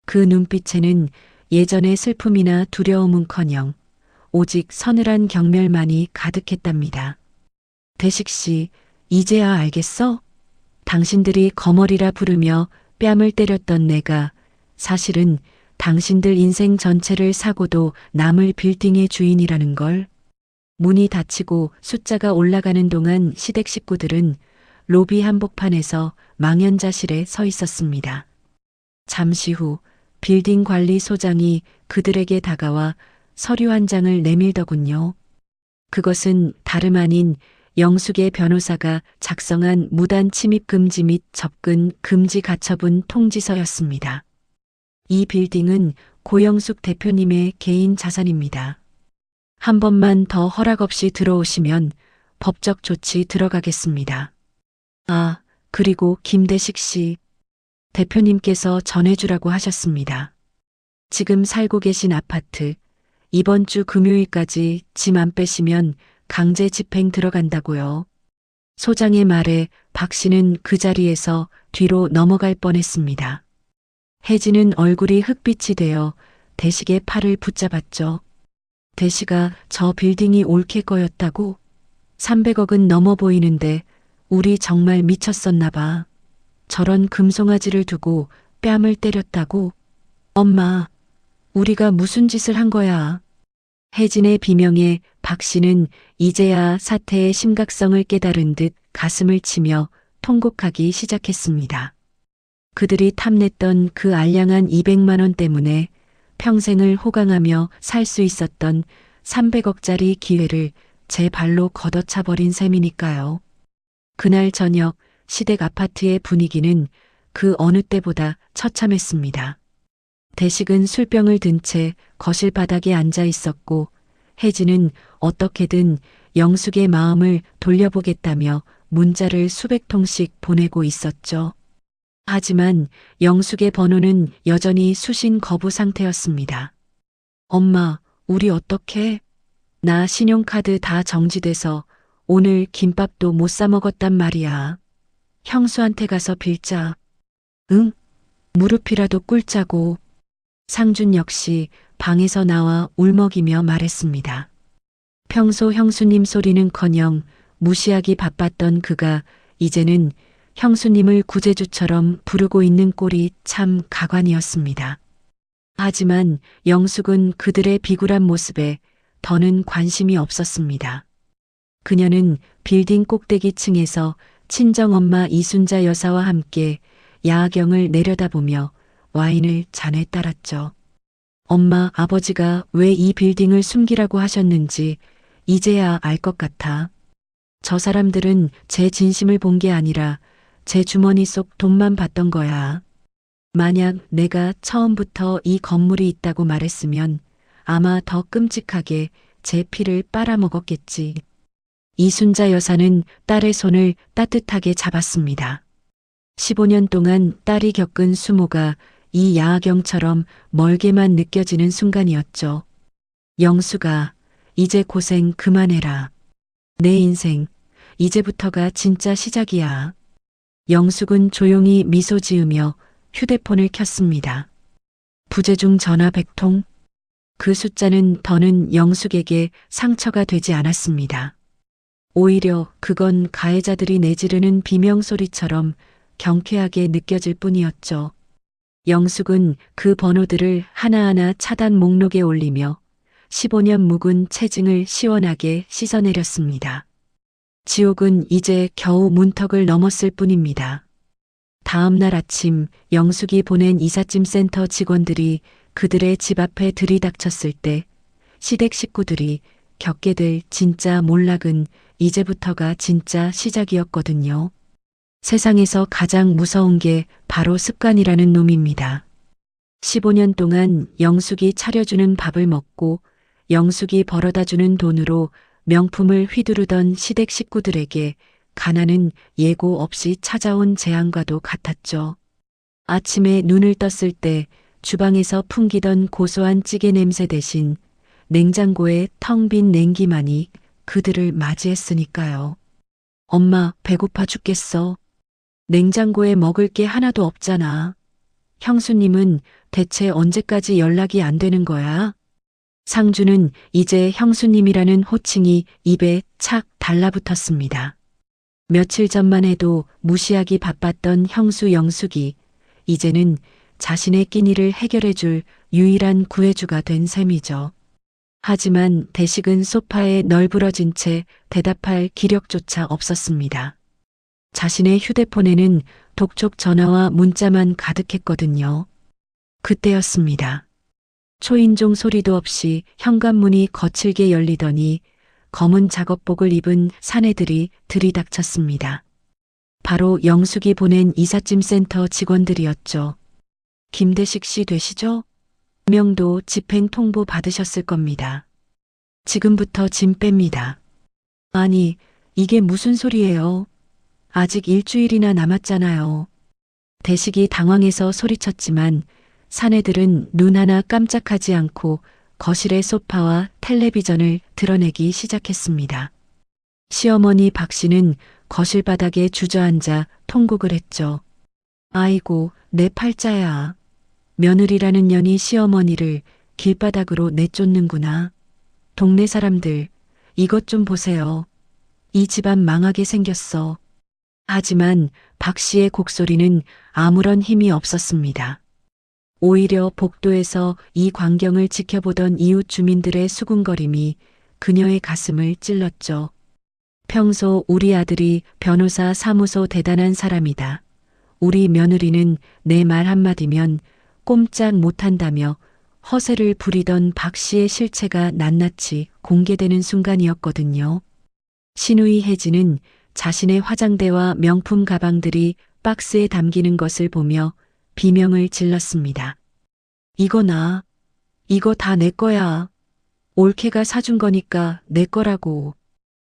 그 눈빛에는 예전의 슬픔이나 두려움은커녕 오직 서늘한 경멸만이 가득했답니다. 대식 씨, 이제야 알겠어? 당신들이 거머리라 부르며 뺨을 때렸던 내가 사실은 당신들 인생 전체를 사고도 남을 빌딩의 주인이라는 걸. 문이 닫히고 숫자가 올라가는 동안 시댁 식구들은 로비 한복판에서 망연자실에 서 있었습니다. 잠시 후 빌딩 관리 소장이 그들에게 다가와 서류 한 장을 내밀더군요. 그것은 다름 아닌 영숙의 변호사가 작성한 무단 침입 금지 및 접근 금지 가처분 통지서였습니다. 이 빌딩은 고영숙 대표님의 개인 자산입니다. 한 번만 더 허락 없이 들어오시면 법적 조치 들어가겠습니다. 아, 그리고 김대식 씨, 대표님께서 전해주라고 하셨습니다. 지금 살고 계신 아파트, 이번 주 금요일까지 짐 안 빼시면 강제 집행 들어간다고요. 소장의 말에 박 씨는 그 자리에서 뒤로 넘어갈 뻔했습니다. 혜진은 얼굴이 흑빛이 되어 대식의 팔을 붙잡았죠. 대식아, 저 빌딩이 올케 거였다고? 300억은 넘어 보이는데 우리 정말 미쳤었나 봐. 저런 금송아지를 두고 뺨을 때렸다고? 엄마, 우리가 무슨 짓을 한 거야? 혜진의 비명에 박 씨는 이제야 사태의 심각성을 깨달은 듯 가슴을 치며 통곡하기 시작했습니다. 그들이 탐냈던 그 알량한 200만 원 때문에 평생을 호강하며 살 수 있었던 300억짜리 기회를 제 발로 걷어차버린 셈이니까요. 그날 저녁 시댁 아파트의 분위기는 그 어느 때보다 처참했습니다. 대식은 술병을 든 채 거실 바닥에 앉아 있었고 혜진은 어떻게든 영숙의 마음을 돌려보겠다며 문자를 수백 통씩 보내고 있었죠. 하지만 영숙의 번호는 여전히 수신 거부 상태였습니다. 엄마, 우리 어떡해? 나 신용카드 다 정지돼서 오늘 김밥도 못 사 먹었단 말이야. 형수한테 가서 빌자. 응? 무릎이라도 꿇자고. 상준 역시 방에서 나와 울먹이며 말했습니다. 평소 형수님 소리는커녕 무시하기 바빴던 그가 이제는 형수님을 구제주처럼 부르고 있는 꼴이 참 가관이었습니다. 하지만 영숙은 그들의 비굴한 모습에 더는 관심이 없었습니다. 그녀는 빌딩 꼭대기층에서 친정엄마 이순자 여사와 함께 야경을 내려다보며 와인을 잔에 따랐죠. 엄마, 아버지가 왜 이 빌딩을 숨기라고 하셨는지 이제야 알 것 같아. 저 사람들은 제 진심을 본 게 아니라 제 주머니 속 돈만 봤던 거야. 만약 내가 처음부터 이 건물이 있다고 말했으면 아마 더 끔찍하게 제 피를 빨아먹었겠지. 이순자 여사는 딸의 손을 따뜻하게 잡았습니다. 15년 동안 딸이 겪은 수모가 이 야경처럼 멀게만 느껴지는 순간이었죠. 영수가 이제 고생 그만해라. 내 인생 이제부터가 진짜 시작이야. 영숙은 조용히 미소 지으며 휴대폰을 켰습니다. 부재중 전화 100통. 그 숫자는 더는 영숙에게 상처가 되지 않았습니다. 오히려 그건 가해자들이 내지르는 비명소리처럼 경쾌하게 느껴질 뿐이었죠. 영숙은 그 번호들을 하나하나 차단 목록에 올리며 15년 묵은 체증을 시원하게 씻어내렸습니다. 지옥은 이제 겨우 문턱을 넘었을 뿐입니다. 다음 날 아침 영숙이 보낸 이삿짐 센터 직원들이 그들의 집 앞에 들이닥쳤을 때 시댁 식구들이 겪게 될 진짜 몰락은 이제부터가 진짜 시작이었거든요. 세상에서 가장 무서운 게 바로 습관이라는 놈입니다. 15년 동안 영숙이 차려주는 밥을 먹고 영숙이 벌어다주는 돈으로 명품을 휘두르던 시댁 식구들에게 가난은 예고 없이 찾아온 재앙과도 같았죠. 아침에 눈을 떴을 때 주방에서 풍기던 고소한 찌개 냄새 대신 냉장고에 텅 빈 냉기만이 그들을 맞이했으니까요. 엄마, 배고파 죽겠어. 냉장고에 먹을 게 하나도 없잖아. 형수님은 대체 언제까지 연락이 안 되는 거야? 상주는 이제 형수님이라는 호칭이 입에 착 달라붙었습니다. 며칠 전만 해도 무시하기 바빴던 형수 영숙이 이제는 자신의 끼니를 해결해줄 유일한 구해주가 된 셈이죠. 하지만 대식은 소파에 널브러진 채 대답할 기력조차 없었습니다. 자신의 휴대폰에는 독촉 전화와 문자만 가득했거든요. 그때였습니다. 초인종 소리도 없이 현관문이 거칠게 열리더니 검은 작업복을 입은 사내들이 들이닥쳤습니다. 바로 영숙이 보낸 이삿짐 센터 직원들이었죠. 김대식 씨 되시죠? 명도 집행 통보 받으셨을 겁니다. 지금부터 짐 뺍니다. 아니, 이게 무슨 소리예요? 아직 일주일이나 남았잖아요. 대식이 당황해서 소리쳤지만 사내들은 눈 하나 깜짝하지 않고 거실의 소파와 텔레비전을 드러내기 시작했습니다. 시어머니 박 씨는 거실 바닥에 주저앉아 통곡을 했죠. 아이고, 내 팔자야. 며느리라는 년이 시어머니를 길바닥으로 내쫓는구나. 동네 사람들, 이것 좀 보세요. 이 집안 망하게 생겼어. 하지만 박 씨의 곡소리는 아무런 힘이 없었습니다. 오히려 복도에서 이 광경을 지켜보던 이웃 주민들의 수군거림이 그녀의 가슴을 찔렀죠. 평소 우리 아들이 변호사 사무소 대단한 사람이다. 우리 며느리는 내 말 한마디면 꼼짝 못한다며 허세를 부리던 박 씨의 실체가 낱낱이 공개되는 순간이었거든요. 신우이 혜진은 자신의 화장대와 명품 가방들이 박스에 담기는 것을 보며 비명을 질렀습니다. 이거 다 내 거야. 올케가 사준 거니까 내 거라고.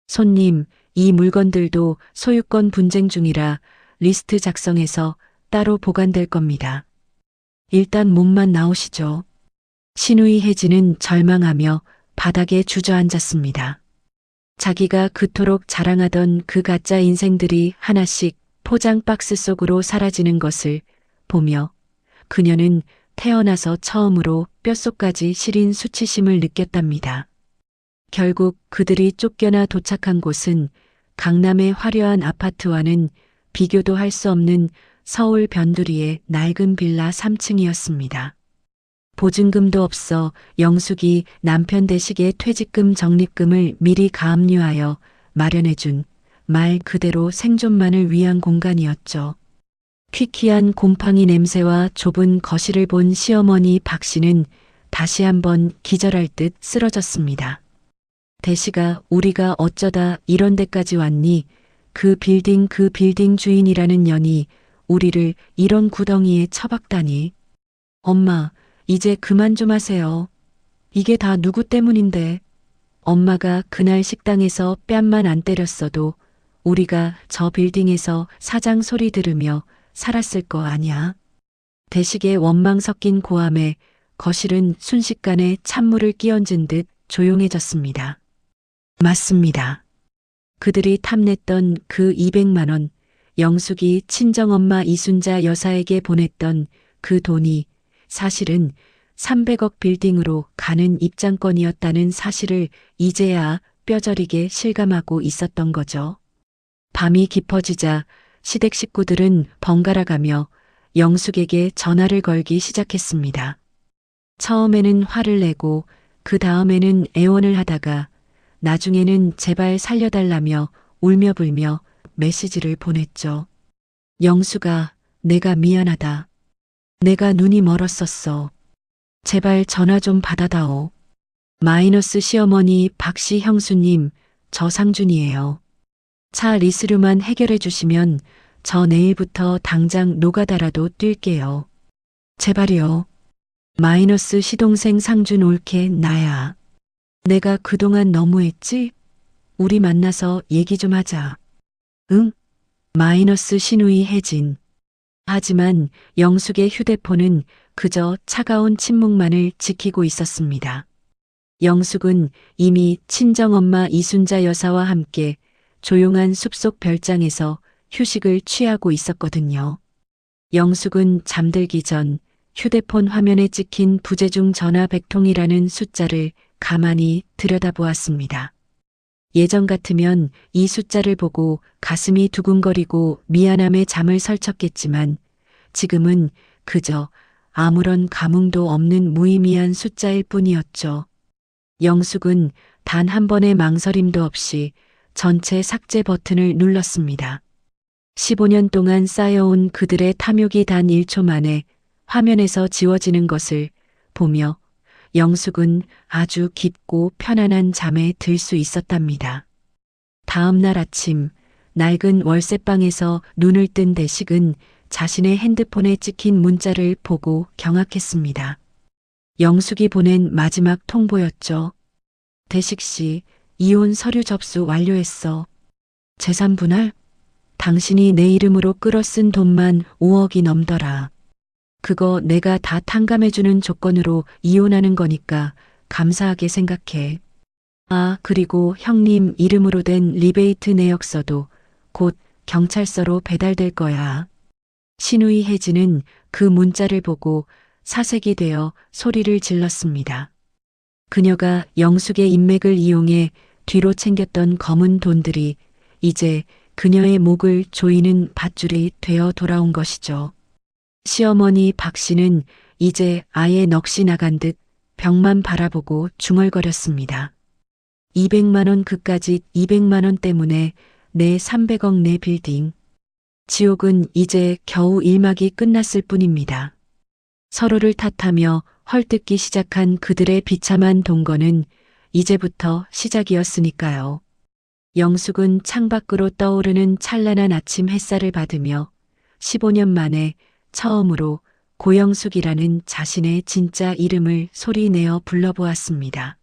손님, 이 물건들도 소유권 분쟁 중이라 리스트 작성해서 따로 보관될 겁니다. 일단 몸만 나오시죠. 신우이 혜진은 절망하며 바닥에 주저앉았습니다. 자기가 그토록 자랑하던 그 가짜 인생들이 하나씩 포장 박스 속으로 사라지는 것을 보며 그녀는 태어나서 처음으로 뼛속까지 시린 수치심을 느꼈답니다. 결국 그들이 쫓겨나 도착한 곳은 강남의 화려한 아파트와는 비교도 할 수 없는 서울 변두리의 낡은 빌라 3층이었습니다. 보증금도 없어 영숙이 남편 대식의 퇴직금 적립금을 미리 가압류하여 마련해준 말 그대로 생존만을 위한 공간이었죠. 퀴퀴한 곰팡이 냄새와 좁은 거실을 본 시어머니 박 씨는 다시 한번 기절할 듯 쓰러졌습니다. 대식아, 우리가 어쩌다 이런 데까지 왔니? 그 빌딩 주인이라는 년이 우리를 이런 구덩이에 처박다니. 엄마, 이제 그만 좀 하세요. 이게 다 누구 때문인데. 엄마가 그날 식당에서 뺨만 안 때렸어도 우리가 저 빌딩에서 사장 소리 들으며 살았을 거 아냐. 대식의 원망 섞인 고함에 거실은 순식간에 찬물을 끼얹은 듯 조용해졌습니다. 맞습니다. 그들이 탐냈던 그 200만 원, 영숙이 친정엄마 이순자 여사에게 보냈던 그 돈이 사실은 300억 빌딩으로 가는 입장권이었다는 사실을 이제야 뼈저리게 실감하고 있었던 거죠. 밤이 깊어지자 시댁 식구들은 번갈아가며 영숙에게 전화를 걸기 시작했습니다. 처음에는 화를 내고 그 다음에는 애원을 하다가 나중에는 제발 살려달라며 울며불며 메시지를 보냈죠. 영숙아, 내가 미안하다. 내가 눈이 멀었었어. 제발 전화 좀 받아다오. 마이너스 시어머니 박씨 형수님, 저 상준이에요. 차 리스료만 해결해 주시면 저 내일부터 당장 노가다라도 뛸게요. 제발이요. 마이너스 시동생 상준 올케 나야. 내가 그동안 너무했지? 우리 만나서 얘기 좀 하자. 응? 마이너스 신우이 혜진. 하지만 영숙의 휴대폰은 그저 차가운 침묵만을 지키고 있었습니다. 영숙은 이미 친정엄마 이순자 여사와 함께 조용한 숲속 별장에서 휴식을 취하고 있었거든요. 영숙은 잠들기 전 휴대폰 화면에 찍힌 부재중 전화 100통이라는 숫자를 가만히 들여다보았습니다. 예전 같으면 이 숫자를 보고 가슴이 두근거리고 미안함에 잠을 설쳤겠지만 지금은 그저 아무런 감흥도 없는 무의미한 숫자일 뿐이었죠. 영숙은 단 한 번의 망설임도 없이 전체 삭제 버튼을 눌렀습니다. 15년 동안 쌓여온 그들의 탐욕이 단 1초 만에 화면에서 지워지는 것을 보며 영숙은 아주 깊고 편안한 잠에 들 수 있었답니다. 다음 날 아침 낡은 월세방에서 눈을 뜬 대식은 자신의 핸드폰에 찍힌 문자를 보고 경악했습니다. 영숙이 보낸 마지막 통보였죠. 대식 씨, 이혼 서류 접수 완료했어. 재산 분할? 당신이 내 이름으로 끌어 쓴 돈만 5억이 넘더라. 그거 내가 다 탕감해주는 조건으로 이혼하는 거니까 감사하게 생각해. 아, 그리고 형님 이름으로 된 리베이트 내역서도 곧 경찰서로 배달될 거야. 신우이 혜진은 그 문자를 보고 사색이 되어 소리를 질렀습니다. 그녀가 영숙의 인맥을 이용해 뒤로 챙겼던 검은 돈들이 이제 그녀의 목을 조이는 밧줄이 되어 돌아온 것이죠. 시어머니 박 씨는 이제 아예 넋이 나간 듯 벽만 바라보고 중얼거렸습니다. 200만 원 그까짓 200만 원 때문에 내 300억 내 빌딩. 지옥은 이제 겨우 일막이 끝났을 뿐입니다. 서로를 탓하며 헐뜯기 시작한 그들의 비참한 동거는 이제부터 시작이었으니까요. 영숙은 창밖으로 떠오르는 찬란한 아침 햇살을 받으며 15년 만에 처음으로 고영숙이라는 자신의 진짜 이름을 소리내어 불러보았습니다.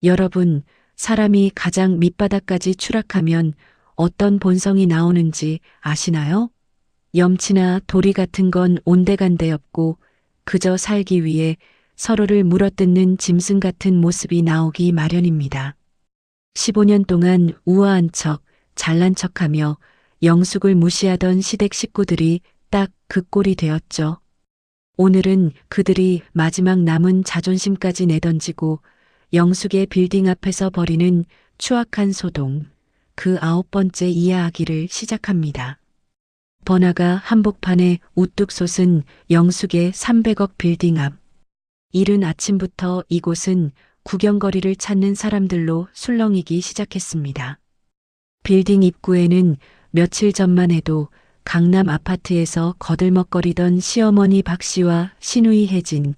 여러분, 사람이 가장 밑바닥까지 추락하면 어떤 본성이 나오는지 아시나요? 염치나 도리 같은 건 온데간데 없고 그저 살기 위해 서로를 물어뜯는 짐승 같은 모습이 나오기 마련입니다. 15년 동안 우아한 척, 잘난 척하며 영숙을 무시하던 시댁 식구들이 딱 그 꼴이 되었죠. 오늘은 그들이 마지막 남은 자존심까지 내던지고 영숙의 빌딩 앞에서 벌이는 추악한 소동, 그 9번째 이야기를 시작합니다. 번화가 한복판에 우뚝 솟은 영숙의 300억 빌딩 앞. 이른 아침부터 이곳은 구경거리를 찾는 사람들로 술렁이기 시작했습니다. 빌딩 입구에는 며칠 전만 해도 강남 아파트에서 거들먹거리던 시어머니 박 씨와 시누이 혜진,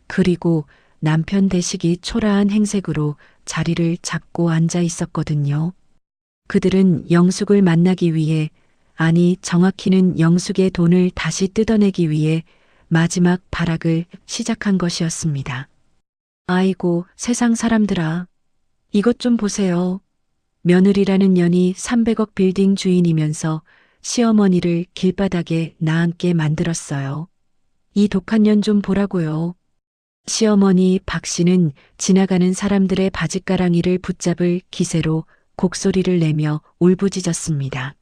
그리고 남편 대식이 초라한 행색으로 자리를 잡고 앉아 있었거든요. 그들은 영숙을 만나기 위해, 아니 정확히는 영숙의 돈을 다시 뜯어내기 위해 마지막 발악을 시작한 것이었습니다. 아이고, 세상 사람들아. 이것 좀 보세요. 며느리라는 년이 300억 빌딩 주인이면서 시어머니를 길바닥에 나앉게 만들었어요. 이 독한 년 좀 보라고요. 시어머니 박 씨는 지나가는 사람들의 바짓가랑이를 붙잡을 기세로 곡소리를 내며 울부짖었습니다.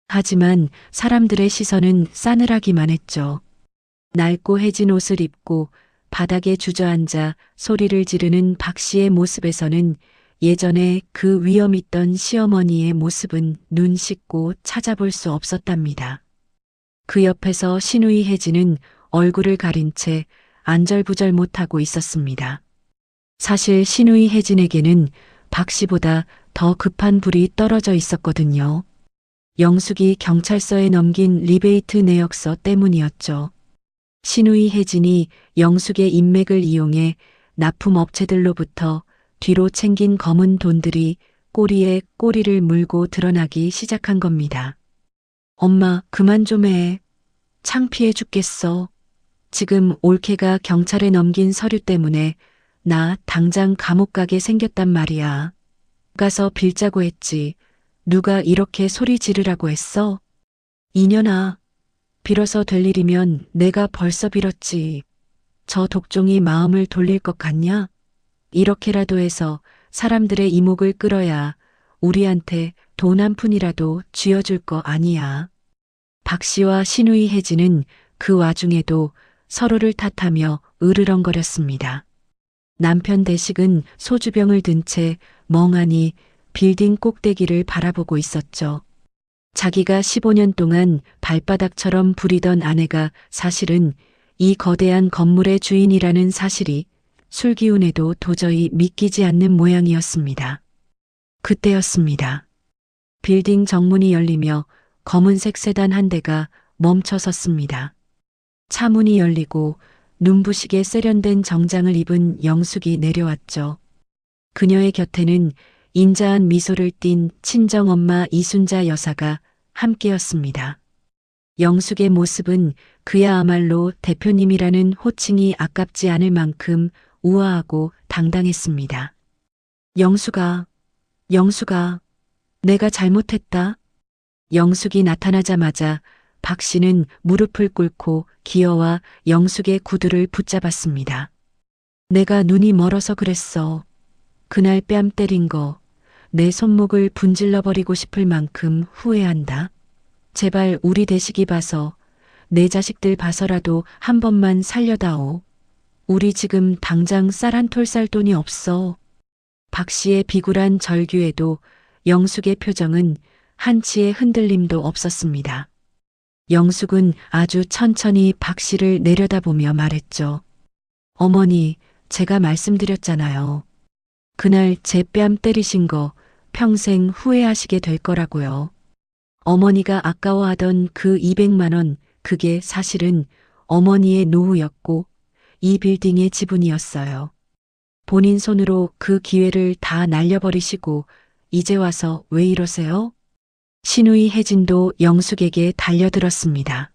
하지만 사람들의 시선은 싸늘하기만 했죠. 낡고 해진 옷을 입고 바닥에 주저앉아 소리를 지르는 박 씨의 모습에서는 예전에 그 위엄 있던 시어머니의 모습은 눈 씻고 찾아볼 수 없었답니다. 그 옆에서 시누이 혜진은 얼굴을 가린 채 안절부절 못하고 있었습니다. 사실 시누이 혜진에게는 박 씨보다 더 급한 불이 떨어져 있었거든요. 영숙이 경찰서에 넘긴 리베이트 내역서 때문이었죠. 시누이 혜진이 영숙의 인맥을 이용해 납품업체들로부터 뒤로 챙긴 검은 돈들이 꼬리에 꼬리를 물고 드러나기 시작한 겁니다. 엄마, 그만 좀 해. 창피해 죽겠어. 지금 올케가 경찰에 넘긴 서류 때문에 나 당장 감옥 가게 생겼단 말이야. 가서 빌자고 했지. 누가 이렇게 소리 지르라고 했어? 이년아, 빌어서 될 일이면 내가 벌써 빌었지. 저 독종이 마음을 돌릴 것 같냐? 이렇게라도 해서 사람들의 이목을 끌어야 우리한테 돈 한 푼이라도 쥐어줄 거 아니야. 박 씨와 시누이 혜진은 그 와중에도 서로를 탓하며 으르렁거렸습니다. 남편 대식은 소주병을 든 채 멍하니 빌딩 꼭대기를 바라보고 있었죠. 자기가 15년 동안 발바닥처럼 부리던 아내가 사실은 이 거대한 건물의 주인이라는 사실이 술기운에도 도저히 믿기지 않는 모양이었습니다. 그때였습니다. 빌딩 정문이 열리며 검은색 세단 한 대가 멈춰 섰습니다. 차문이 열리고 눈부시게 세련된 정장을 입은 영숙이 내려왔죠. 그녀의 곁에는 인자한 미소를 띤 친정엄마 이순자 여사가 함께였습니다. 영숙의 모습은 그야말로 대표님이라는 호칭이 아깝지 않을 만큼 우아하고 당당했습니다. 영숙아, 내가 잘못했다. 영숙이 나타나자마자 박 씨는 무릎을 꿇고 기어와 영숙의 구두를 붙잡았습니다. 내가 눈이 멀어서 그랬어. 그날 뺨 때린 거, 내 손목을 분질러 버리고 싶을 만큼 후회한다. 제발 우리 대식이 봐서, 내 자식들 봐서라도 한 번만 살려다오. 우리 지금 당장 쌀 한 톨 쌀 돈이 없어. 박 씨의 비굴한 절규에도 영숙의 표정은 한치의 흔들림도 없었습니다. 영숙은 아주 천천히 박 씨를 내려다보며 말했죠. 어머니, 제가 말씀드렸잖아요. 그날 제 뺨 때리신 거 평생 후회하시게 될 거라고요. 어머니가 아까워하던 그 200만 원, 그게 사실은 어머니의 노후였고 이 빌딩의 지분이었어요. 본인 손으로 그 기회를 다 날려버리시고 이제 와서 왜 이러세요? 신우이 혜진도 영숙에게 달려들었습니다.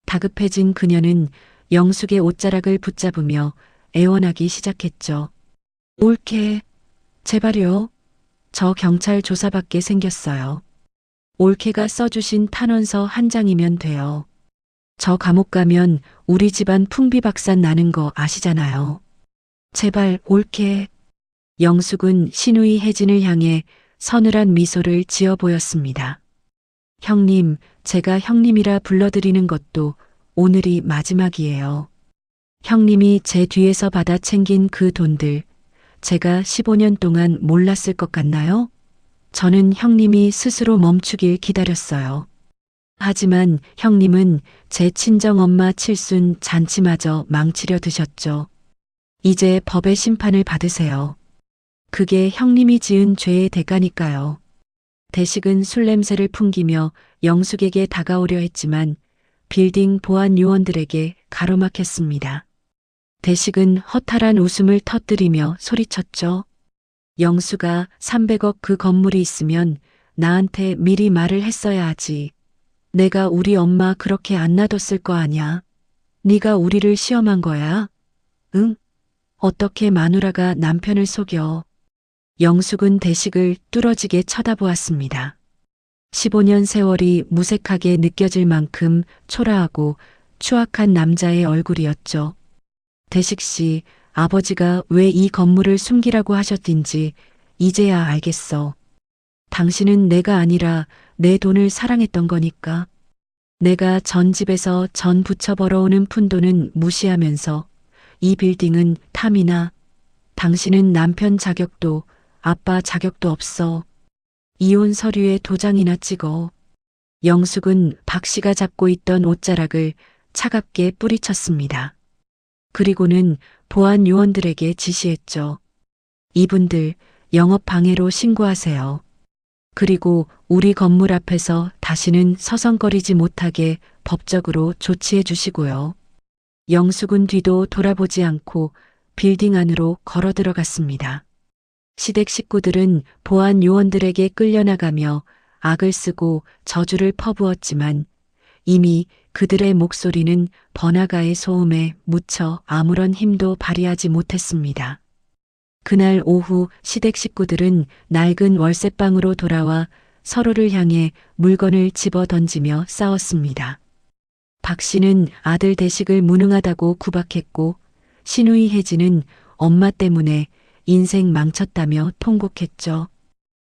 다급해진 그녀는 영숙의 옷자락을 붙잡으며 애원하기 시작했죠. 옳게, 제발요. 저 경찰 조사받게 생겼어요. 올케가 써주신 탄원서 한 장이면 돼요. 저 감옥 가면 우리 집안 풍비박산 나는 거 아시잖아요. 제발 올케. 영숙은 신우이 혜진을 향해 서늘한 미소를 지어 보였습니다. 형님, 제가 형님이라 불러드리는 것도 오늘이 마지막이에요. 형님이 제 뒤에서 받아 챙긴 그 돈들, 제가 15년 동안 몰랐을 것 같나요? 저는 형님이 스스로 멈추길 기다렸어요. 하지만 형님은 제 친정엄마 칠순 잔치마저 망치려 드셨죠. 이제 법의 심판을 받으세요. 그게 형님이 지은 죄의 대가니까요. 대식은 술 냄새를 풍기며 영숙에게 다가오려 했지만 빌딩 보안 요원들에게 가로막혔습니다. 대식은 허탈한 웃음을 터뜨리며 소리쳤죠. 영수가 300억 그 건물이 있으면 나한테 미리 말을 했어야 하지. 내가 우리 엄마 그렇게 안 놔뒀을 거 아냐. 네가 우리를 시험한 거야? 응? 어떻게 마누라가 남편을 속여. 영숙은 대식을 뚫어지게 쳐다보았습니다. 15년 세월이 무색하게 느껴질 만큼 초라하고 추악한 남자의 얼굴이었죠. 대식 씨, 아버지가 왜 이 건물을 숨기라고 하셨든지 이제야 알겠어. 당신은 내가 아니라 내 돈을 사랑했던 거니까. 내가 전 집에서 전 부쳐 벌어오는 푼돈은 무시하면서 이 빌딩은 탐이나 당신은 남편 자격도 아빠 자격도 없어. 이혼 서류에 도장이나 찍어. 영숙은 박 씨가 잡고 있던 옷자락을 차갑게 뿌리쳤습니다. 그리고는 보안 요원들에게 지시했죠. 이분들 영업 방해로 신고하세요. 그리고 우리 건물 앞에서 다시는 서성거리지 못하게 법적으로 조치해 주시고요. 영숙은 뒤도 돌아보지 않고 빌딩 안으로 걸어 들어갔습니다. 시댁 식구들은 보안 요원들에게 끌려나가며 악을 쓰고 저주를 퍼부었지만 이미 그들의 목소리는 번화가의 소음에 묻혀 아무런 힘도 발휘하지 못했습니다. 그날 오후 시댁 식구들은 낡은 월세방으로 돌아와 서로를 향해 물건을 집어 던지며 싸웠습니다. 박 씨는 아들 대식을 무능하다고 구박했고 신우이 혜진은 엄마 때문에 인생 망쳤다며 통곡했죠.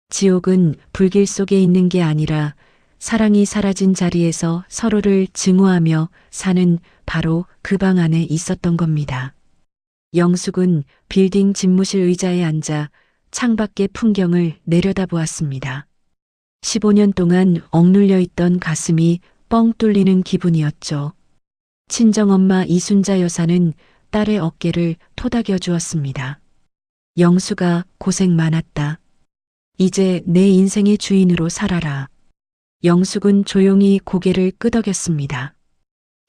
지옥은 불길 속에 있는 게 아니라 사랑이 사라진 자리에서 서로를 증오하며 사는 바로 그 방 안에 있었던 겁니다. 영숙은 빌딩 집무실 의자에 앉아 창밖의 풍경을 내려다보았습니다. 15년 동안 억눌려 있던 가슴이 뻥 뚫리는 기분이었죠. 친정엄마 이순자 여사는 딸의 어깨를 토닥여 주었습니다. 영수가 고생 많았다. 이제 내 인생의 주인으로 살아라. 영숙은 조용히 고개를 끄덕였습니다.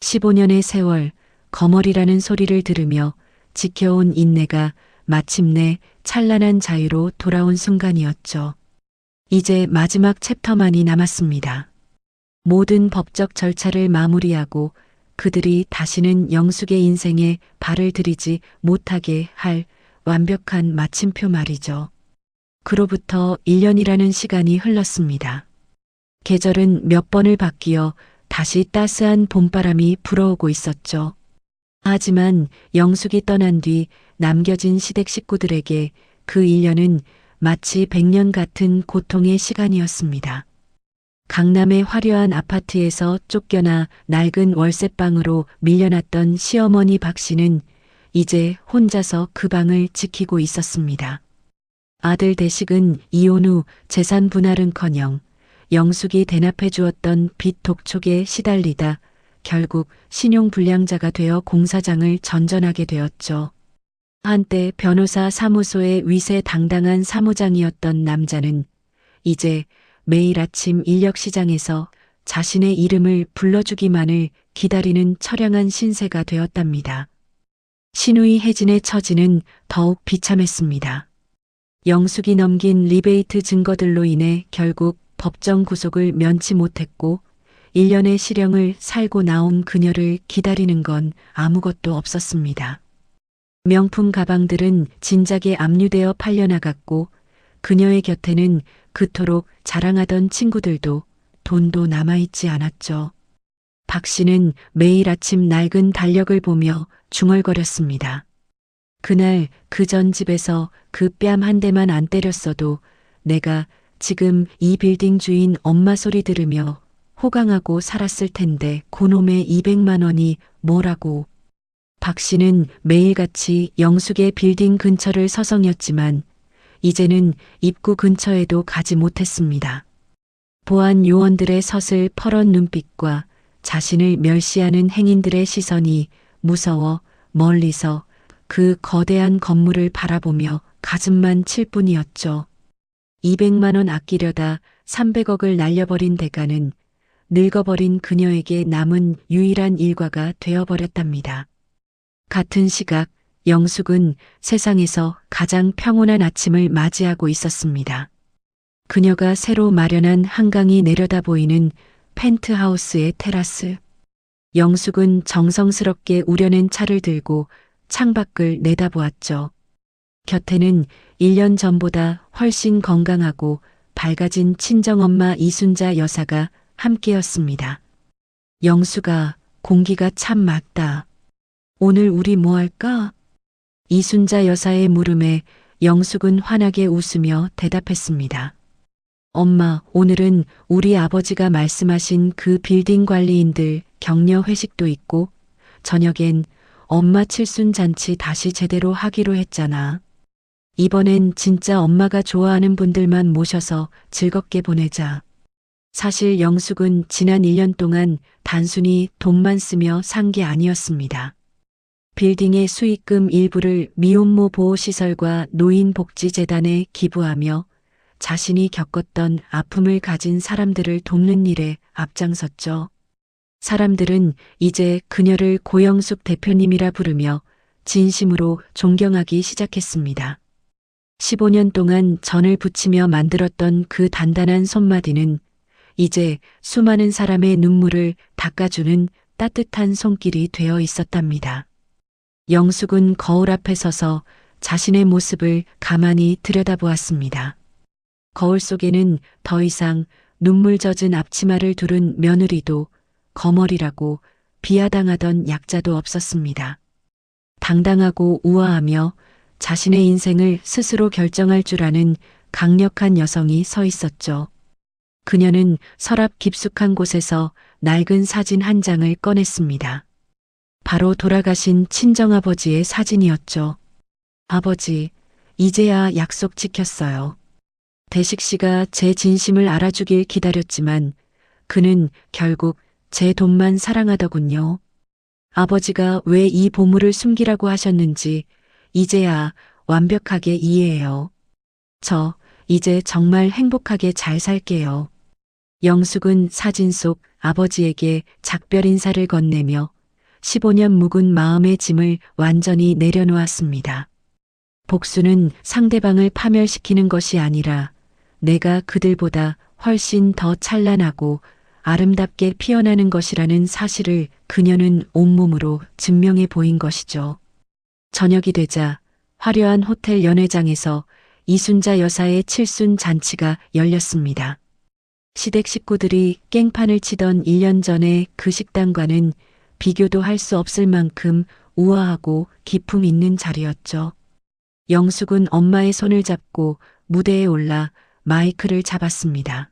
15년의 세월, 거머리라는 소리를 들으며 지켜온 인내가 마침내 찬란한 자유로 돌아온 순간이었죠. 이제 마지막 챕터만이 남았습니다. 모든 법적 절차를 마무리하고 그들이 다시는 영숙의 인생에 발을 들이지 못하게 할 완벽한 마침표 말이죠. 그로부터 1년이라는 시간이 흘렀습니다. 계절은 몇 번을 바뀌어 다시 따스한 봄바람이 불어오고 있었죠. 하지만 영숙이 떠난 뒤 남겨진 시댁 식구들에게 그 1년은 마치 100년 같은 고통의 시간이었습니다. 강남의 화려한 아파트에서 쫓겨나 낡은 월세방으로 밀려났던 시어머니 박 씨는 이제 혼자서 그 방을 지키고 있었습니다. 아들 대식은 이혼 후 재산 분할은커녕 영숙이 대납해 주었던 빚 독촉에 시달리다 결국 신용불량자가 되어 공사장을 전전하게 되었죠. 한때 변호사 사무소의 위세당당한 사무장이었던 남자는 이제 매일 아침 인력시장에서 자신의 이름을 불러주기만을 기다리는 처량한 신세가 되었답니다. 신우이 혜진의 처지는 더욱 비참했습니다. 영숙이 넘긴 리베이트 증거들로 인해 결국 법정 구속을 면치 못했고 1년의 실형을 살고 나온 그녀를 기다리는 건 아무것도 없었습니다. 명품 가방들은 진작에 압류되어 팔려나갔고 그녀의 곁에는 그토록 자랑하던 친구들도 돈도 남아있지 않았죠. 박 씨는 매일 아침 낡은 달력을 보며 중얼거렸습니다. 그날 그 전 집에서 그 뺨 한 대만 안 때렸어도 내가 지금 이 빌딩 주인 엄마 소리 들으며 호강하고 살았을 텐데 그놈의 200만 원이 뭐라고. 박 씨는 매일같이 영숙의 빌딩 근처를 서성였지만 이제는 입구 근처에도 가지 못했습니다. 보안 요원들의 서슬 퍼런 눈빛과 자신을 멸시하는 행인들의 시선이 무서워 멀리서 그 거대한 건물을 바라보며 가슴만 칠 뿐이었죠. 200만 원 아끼려다 300억을 날려버린 대가는 늙어버린 그녀에게 남은 유일한 일과가 되어버렸답니다. 같은 시각 영숙은 세상에서 가장 평온한 아침을 맞이하고 있었습니다. 그녀가 새로 마련한 한강이 내려다 보이는 펜트하우스의 테라스. 영숙은 정성스럽게 우려낸 차를 들고 창밖을 내다보았죠. 곁에는 1년 전보다 훨씬 건강하고 밝아진 친정엄마 이순자 여사가 함께였습니다. 영숙아, 공기가 참 맑다. 오늘 우리 뭐 할까? 이순자 여사의 물음에 영숙은 환하게 웃으며 대답했습니다. 엄마, 오늘은 우리 아버지가 말씀하신 그 빌딩 관리인들 격려 회식도 있고 저녁엔 엄마 칠순 잔치 다시 제대로 하기로 했잖아. 이번엔 진짜 엄마가 좋아하는 분들만 모셔서 즐겁게 보내자. 사실 영숙은 지난 1년 동안 단순히 돈만 쓰며 산 게 아니었습니다. 빌딩의 수익금 일부를 미혼모 보호시설과 노인복지재단에 기부하며 자신이 겪었던 아픔을 가진 사람들을 돕는 일에 앞장섰죠. 사람들은 이제 그녀를 고영숙 대표님이라 부르며 진심으로 존경하기 시작했습니다. 15년 동안 전을 부치며 만들었던 그 단단한 손마디는 이제 수많은 사람의 눈물을 닦아주는 따뜻한 손길이 되어 있었답니다. 영숙은 거울 앞에 서서 자신의 모습을 가만히 들여다보았습니다. 거울 속에는 더 이상 눈물 젖은 앞치마를 두른 며느리도 거머리라고 비하당하던 약자도 없었습니다. 당당하고 우아하며 자신의 인생을 스스로 결정할 줄 아는 강력한 여성이 서 있었죠. 그녀는 서랍 깊숙한 곳에서 낡은 사진 한 장을 꺼냈습니다. 바로 돌아가신 친정아버지의 사진이었죠. 아버지, 이제야 약속 지켰어요. 대식 씨가 제 진심을 알아주길 기다렸지만 그는 결국 제 돈만 사랑하더군요. 아버지가 왜 이 보물을 숨기라고 하셨는지 이제야 완벽하게 이해해요. 저 이제 정말 행복하게 잘 살게요. 영숙은 사진 속 아버지에게 작별 인사를 건네며 15년 묵은 마음의 짐을 완전히 내려놓았습니다. 복수는 상대방을 파멸시키는 것이 아니라 내가 그들보다 훨씬 더 찬란하고 아름답게 피어나는 것이라는 사실을 그녀는 온몸으로 증명해 보인 것이죠. 저녁이 되자 화려한 호텔 연회장에서 이순자 여사의 칠순 잔치가 열렸습니다. 시댁 식구들이 깽판을 치던 1년 전의 그 식당과는 비교도 할 수 없을 만큼 우아하고 기품 있는 자리였죠. 영숙은 엄마의 손을 잡고 무대에 올라 마이크를 잡았습니다.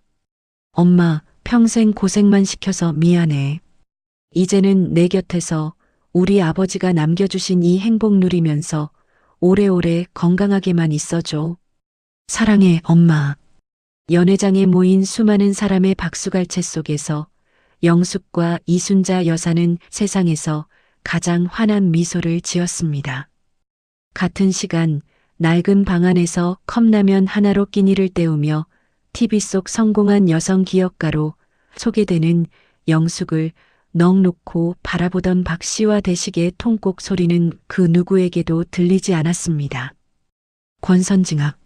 엄마, 평생 고생만 시켜서 미안해. 이제는 내 곁에서 우리 아버지가 남겨주신 이 행복 누리면서 오래오래 건강하게만 있어줘. 사랑해, 엄마. 연회장에 모인 수많은 사람의 박수갈채 속에서 영숙과 이순자 여사는 세상에서 가장 환한 미소를 지었습니다. 같은 시간 낡은 방 안에서 컵라면 하나로 끼니를 때우며 TV 속 성공한 여성 기업가로 소개되는 영숙을 넋 놓고 바라보던 박 씨와 대식의 통곡 소리는 그 누구에게도 들리지 않았습니다. 권선징악,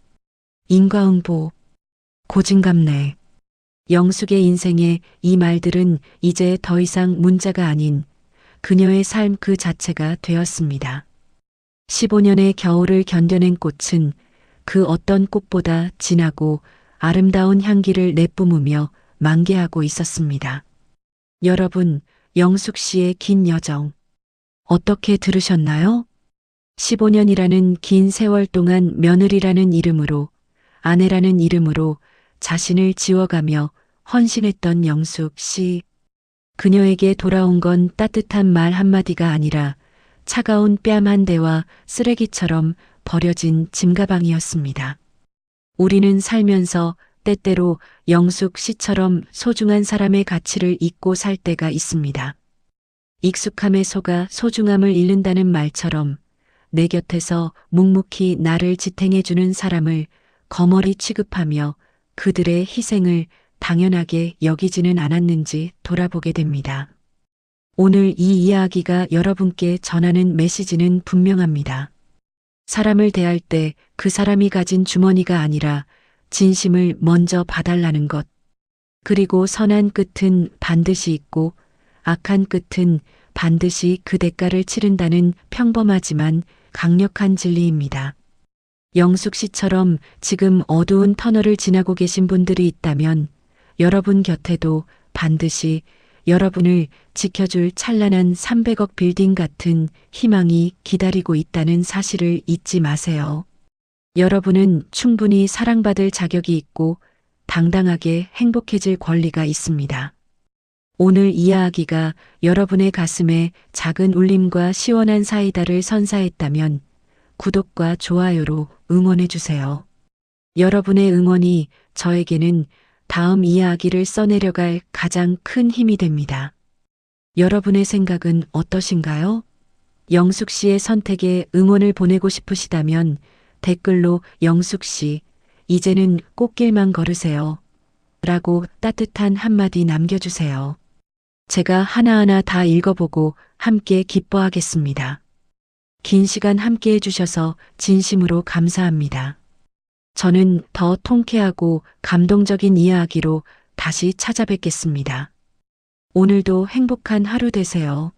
인과응보, 고진감래. 영숙의 인생에 이 말들은 이제 더 이상 문자가 아닌 그녀의 삶 그 자체가 되었습니다. 15년의 겨울을 견뎌낸 꽃은 그 어떤 꽃보다 진하고 아름다운 향기를 내뿜으며 만개하고 있었습니다. 여러분, 영숙 씨의 긴 여정 어떻게 들으셨나요? 15년이라는 긴 세월 동안 며느리라는 이름으로, 아내라는 이름으로 자신을 지워가며 헌신했던 영숙 씨. 그녀에게 돌아온 건 따뜻한 말 한마디가 아니라 차가운 뺨 한 대와 쓰레기처럼 버려진 짐가방이었습니다. 우리는 살면서 때때로 영숙 씨처럼 소중한 사람의 가치를 잊고 살 때가 있습니다. 익숙함에 속아 소중함을 잃는다는 말처럼 내 곁에서 묵묵히 나를 지탱해주는 사람을 거머리 취급하며 그들의 희생을 당연하게 여기지는 않았는지 돌아보게 됩니다. 오늘 이 이야기가 여러분께 전하는 메시지는 분명합니다. 사람을 대할 때 그 사람이 가진 주머니가 아니라 진심을 먼저 봐달라는 것. 그리고 선한 끝은 반드시 있고 악한 끝은 반드시 그 대가를 치른다는 평범하지만 강력한 진리입니다. 영숙 씨처럼 지금 어두운 터널을 지나고 계신 분들이 있다면 여러분 곁에도 반드시 여러분을 지켜줄 찬란한 300억 빌딩 같은 희망이 기다리고 있다는 사실을 잊지 마세요. 여러분은 충분히 사랑받을 자격이 있고 당당하게 행복해질 권리가 있습니다. 오늘 이야기가 여러분의 가슴에 작은 울림과 시원한 사이다를 선사했다면 구독과 좋아요로 응원해주세요. 여러분의 응원이 저에게는 다음 이야기를 써내려갈 가장 큰 힘이 됩니다. 여러분의 생각은 어떠신가요? 영숙 씨의 선택에 응원을 보내고 싶으시다면 댓글로 영숙 씨, 이제는 꽃길만 걸으세요. 라고 따뜻한 한마디 남겨주세요. 제가 하나하나 다 읽어보고 함께 기뻐하겠습니다. 긴 시간 함께 해주셔서 진심으로 감사합니다. 저는 더 통쾌하고 감동적인 이야기로 다시 찾아뵙겠습니다. 오늘도 행복한 하루 되세요.